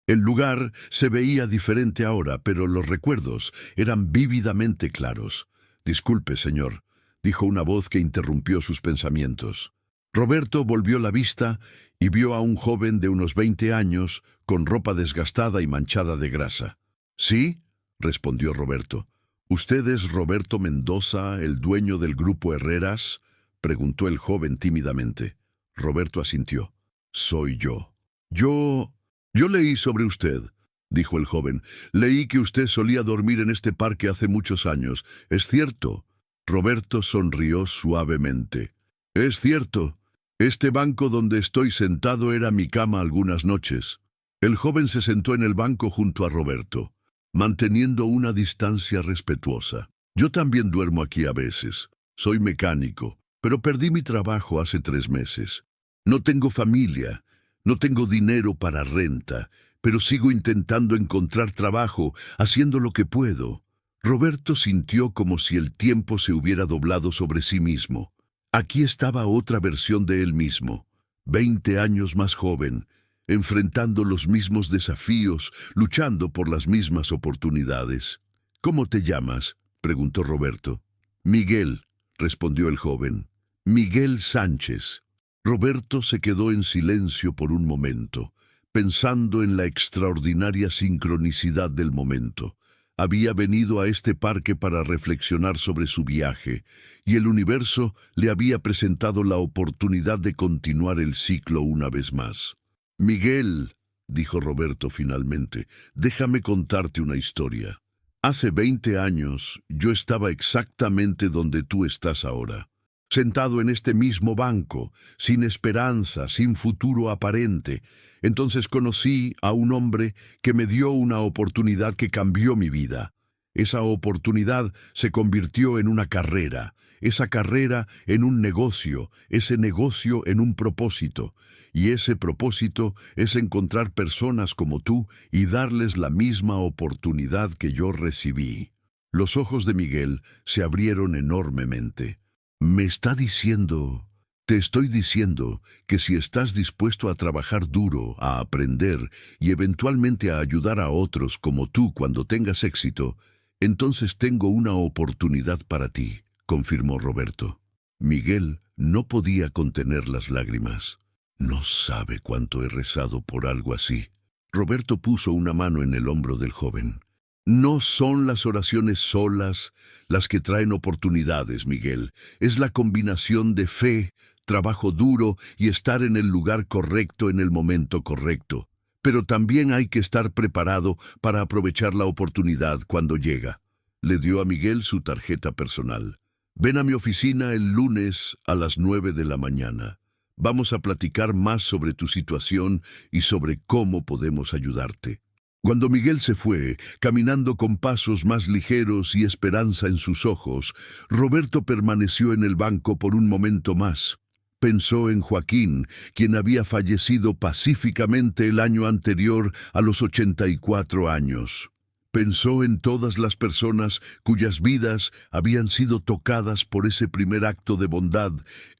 El lugar se veía diferente ahora, pero los recuerdos eran vívidamente claros. «Disculpe, señor», dijo una voz que interrumpió sus pensamientos. Roberto volvió la vista y vio a un joven de unos 20 años con ropa desgastada y manchada de grasa. «¿Sí?», respondió Roberto. «¿Usted es Roberto Mendoza, el dueño del Grupo Herreras?», preguntó el joven tímidamente. Roberto asintió. «Soy yo». Yo leí sobre usted», dijo el joven. «Leí que usted solía dormir en este parque hace muchos años. ¿Es cierto?». Roberto sonrió suavemente. «Es cierto. Este banco donde estoy sentado era mi cama algunas noches». El joven se sentó en el banco junto a Roberto, manteniendo una distancia respetuosa. «Yo también duermo aquí a veces. Soy mecánico, pero perdí mi trabajo hace 3 meses. No tengo familia, no tengo dinero para renta, pero sigo intentando encontrar trabajo, haciendo lo que puedo». Roberto sintió como si el tiempo se hubiera doblado sobre sí mismo. Aquí estaba otra versión de él mismo, 20 años más joven, enfrentando los mismos desafíos, luchando por las mismas oportunidades. «¿Cómo te llamas?», preguntó Roberto. «Miguel», respondió el joven. «Miguel Sánchez». Roberto se quedó en silencio por un momento, pensando en la extraordinaria sincronicidad del momento. Había venido a este parque para reflexionar sobre su viaje, y el universo le había presentado la oportunidad de continuar el ciclo una vez más. «Miguel», dijo Roberto finalmente, «déjame contarte una historia. Hace 20 años yo estaba exactamente donde tú estás ahora, sentado en este mismo banco, sin esperanza, sin futuro aparente. Entonces conocí a un hombre que me dio una oportunidad que cambió mi vida. Esa oportunidad se convirtió en una carrera, esa carrera en un negocio, ese negocio en un propósito, y ese propósito es encontrar personas como tú y darles la misma oportunidad que yo recibí. Los ojos de Miguel se abrieron enormemente. Me está diciendo... Te estoy diciendo que si estás dispuesto a trabajar duro, a aprender y eventualmente a ayudar a otros como tú cuando tengas éxito, entonces tengo una oportunidad para ti, confirmó Roberto. Miguel no podía contener las lágrimas. No sabe cuánto he rezado por algo así. Roberto puso una mano en el hombro del joven. No son las oraciones solas las que traen oportunidades, Miguel. Es la combinación de fe, trabajo duro y estar en el lugar correcto en el momento correcto. Pero también hay que estar preparado para aprovechar la oportunidad cuando llega. Le dio a Miguel su tarjeta personal. Ven a mi oficina el lunes a las 9 de la mañana. Vamos a platicar más sobre tu situación y sobre cómo podemos ayudarte. Cuando Miguel se fue, caminando con pasos más ligeros y esperanza en sus ojos, Roberto permaneció en el banco por un momento más. Pensó en Joaquín, quien había fallecido pacíficamente el año anterior a los 84 años. Pensó en todas las personas cuyas vidas habían sido tocadas por ese primer acto de bondad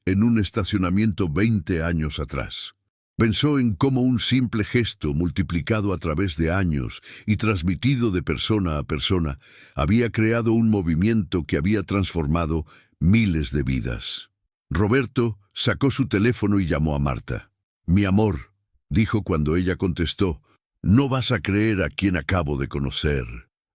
en un estacionamiento 20 años atrás. Pensó en cómo un simple gesto multiplicado a través de años y transmitido de persona a persona había creado un movimiento que había transformado miles de vidas. Roberto sacó su teléfono y llamó a Marta. «Mi amor», dijo cuando ella contestó, «no vas a creer a quien acabo de conocer».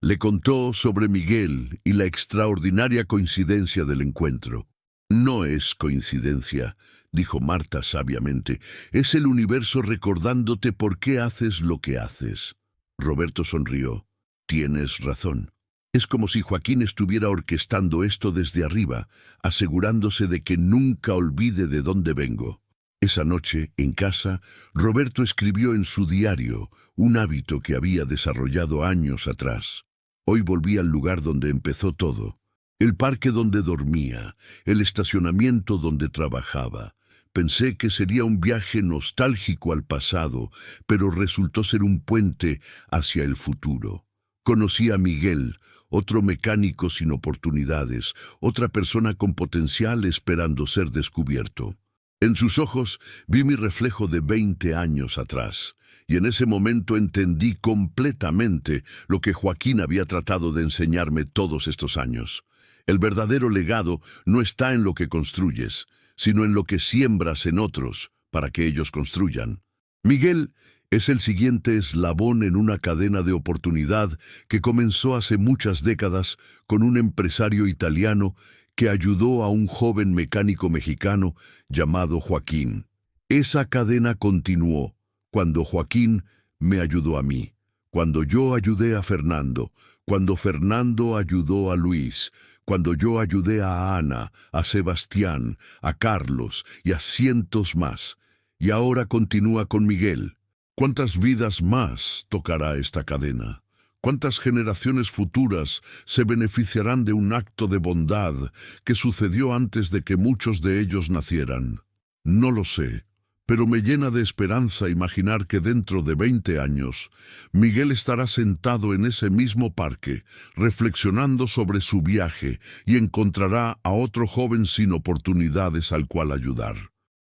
Le contó sobre Miguel y la extraordinaria coincidencia del encuentro. «No es coincidencia», dijo Marta sabiamente, «es el universo recordándote por qué haces lo que haces». Roberto sonrió. «Tienes razón. Es como si Joaquín estuviera orquestando esto desde arriba, asegurándose de que nunca olvide de dónde vengo». Esa noche, en casa, Roberto escribió en su diario un hábito que había desarrollado años atrás. Hoy volví al lugar donde empezó todo. El parque donde dormía, el estacionamiento donde trabajaba. Pensé que sería un viaje nostálgico al pasado, pero resultó ser un puente hacia el futuro. Conocí a Miguel, otro mecánico sin oportunidades, otra persona con potencial esperando ser descubierto. En sus ojos vi mi reflejo de 20 años atrás, y en ese momento entendí completamente lo que Joaquín había tratado de enseñarme todos estos años. El verdadero legado no está en lo que construyes, sino en lo que siembras en otros para que ellos construyan. Miguel es el siguiente eslabón en una cadena de oportunidad que comenzó hace muchas décadas con un empresario italiano que ayudó a un joven mecánico mexicano llamado Joaquín. Esa cadena continuó cuando Joaquín me ayudó a mí, cuando yo ayudé a Fernando, cuando Fernando ayudó a Luis, cuando yo ayudé a Ana, a Sebastián, a Carlos y a cientos más. Y ahora continúa con Miguel. ¿Cuántas vidas más tocará esta cadena? ¿Cuántas generaciones futuras se beneficiarán de un acto de bondad que sucedió antes de que muchos de ellos nacieran? No lo sé, pero me llena de esperanza imaginar que dentro de 20 años, Miguel estará sentado en ese mismo parque, reflexionando sobre su viaje y encontrará a otro joven sin oportunidades al cual ayudar.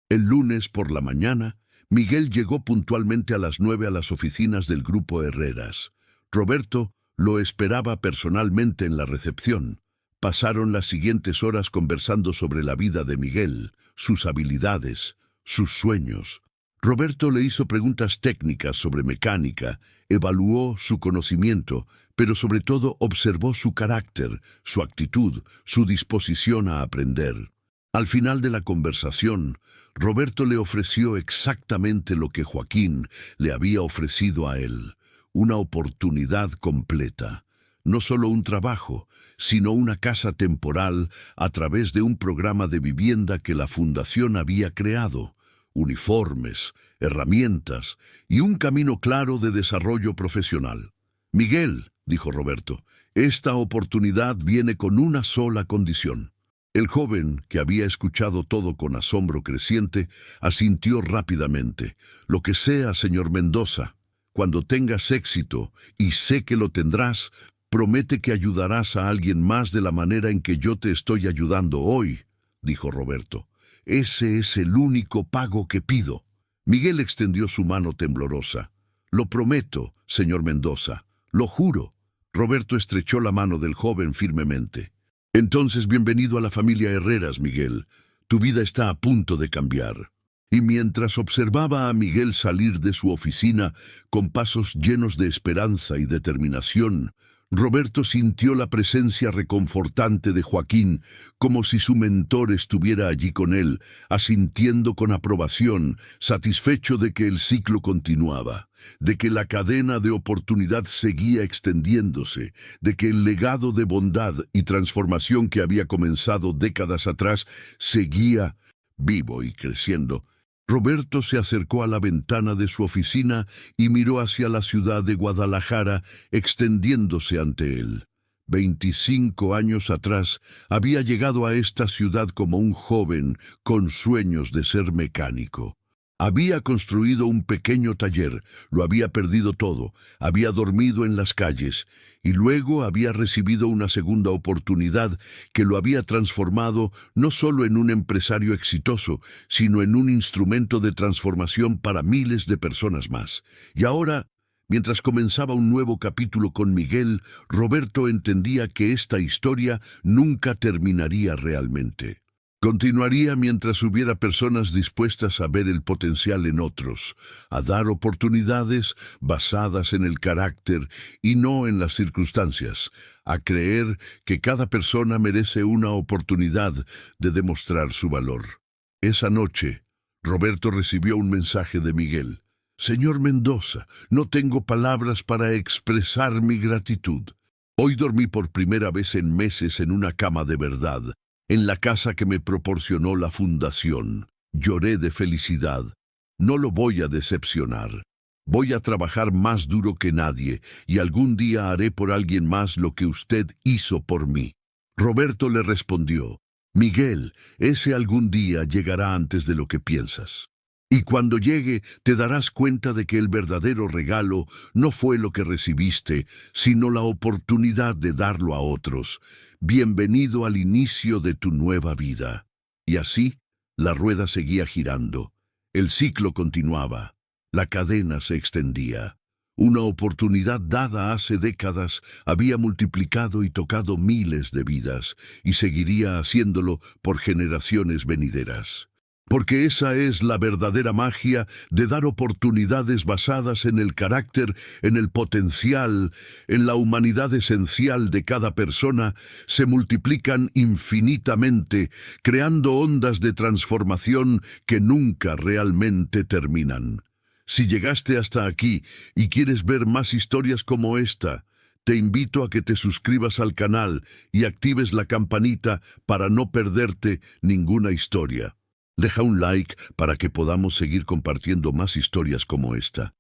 El lunes por la mañana, Miguel llegó puntualmente a las 9 a las oficinas del Grupo Herreras. Roberto lo esperaba personalmente en la recepción. Pasaron las siguientes horas conversando sobre la vida de Miguel, sus habilidades, sus sueños. Roberto le hizo preguntas técnicas sobre mecánica, evaluó su conocimiento, pero sobre todo observó su carácter, su actitud, su disposición a aprender. Al final de la conversación, Roberto le ofreció exactamente lo que Joaquín le había ofrecido a él, una oportunidad completa. No solo un trabajo, sino una casa temporal a través de un programa de vivienda que la fundación había creado, uniformes, herramientas y un camino claro de desarrollo profesional. «Miguel», dijo Roberto. Esta oportunidad viene con una sola condición. El joven, que había escuchado todo con asombro creciente, asintió rápidamente. Lo que sea, señor Mendoza. Cuando tengas éxito, y sé que lo tendrás, promete que ayudarás a alguien más de la manera en que yo te estoy ayudando hoy, dijo Roberto. Ese es el único pago que pido. Miguel extendió su mano temblorosa. Lo prometo, señor Mendoza, lo juro. Roberto estrechó la mano del joven firmemente. Entonces, bienvenido a la familia Herreras, Miguel. Tu vida está a punto de cambiar. Y mientras observaba a Miguel salir de su oficina con pasos llenos de esperanza y determinación, Roberto sintió la presencia reconfortante de Joaquín, como si su mentor estuviera allí con él, asintiendo con aprobación, satisfecho de que el ciclo continuaba, de que la cadena de oportunidad seguía extendiéndose, de que el legado de bondad y transformación que había comenzado décadas atrás seguía vivo y creciendo. Roberto se acercó a la ventana de su oficina y miró hacia la ciudad de Guadalajara, extendiéndose ante él. 25 años atrás había llegado a esta ciudad como un joven con sueños de ser mecánico. Había construido un pequeño taller, lo había perdido todo, había dormido en las calles, y luego había recibido una segunda oportunidad que lo había transformado no solo en un empresario exitoso, sino en un instrumento de transformación para miles de personas más. Y ahora, mientras comenzaba un nuevo capítulo con Miguel, Roberto entendía que esta historia nunca terminaría realmente. Continuaría mientras hubiera personas dispuestas a ver el potencial en otros, a dar oportunidades basadas en el carácter y no en las circunstancias, a creer que cada persona merece una oportunidad de demostrar su valor. Esa noche, Roberto recibió un mensaje de Miguel. Señor Mendoza, no tengo palabras para expresar mi gratitud. Hoy dormí por primera vez en meses en una cama de verdad, en la casa que me proporcionó la fundación. Lloré de felicidad. No lo voy a decepcionar. Voy a trabajar más duro que nadie y algún día haré por alguien más lo que usted hizo por mí. Roberto le respondió, Miguel, ese algún día llegará antes de lo que piensas. Y cuando llegue, te darás cuenta de que el verdadero regalo no fue lo que recibiste, sino la oportunidad de darlo a otros. Bienvenido al inicio de tu nueva vida. Y así, la rueda seguía girando. El ciclo continuaba. La cadena se extendía. Una oportunidad dada hace décadas había multiplicado y tocado miles de vidas, y seguiría haciéndolo por generaciones venideras. Porque esa es la verdadera magia de dar oportunidades basadas en el carácter, en el potencial, en la humanidad esencial de cada persona, se multiplican infinitamente, creando ondas de transformación que nunca realmente terminan. Si llegaste hasta aquí y quieres ver más historias como esta, te invito a que te suscribas al canal y actives la campanita para no perderte ninguna historia. Deja un like para que podamos seguir compartiendo más historias como esta.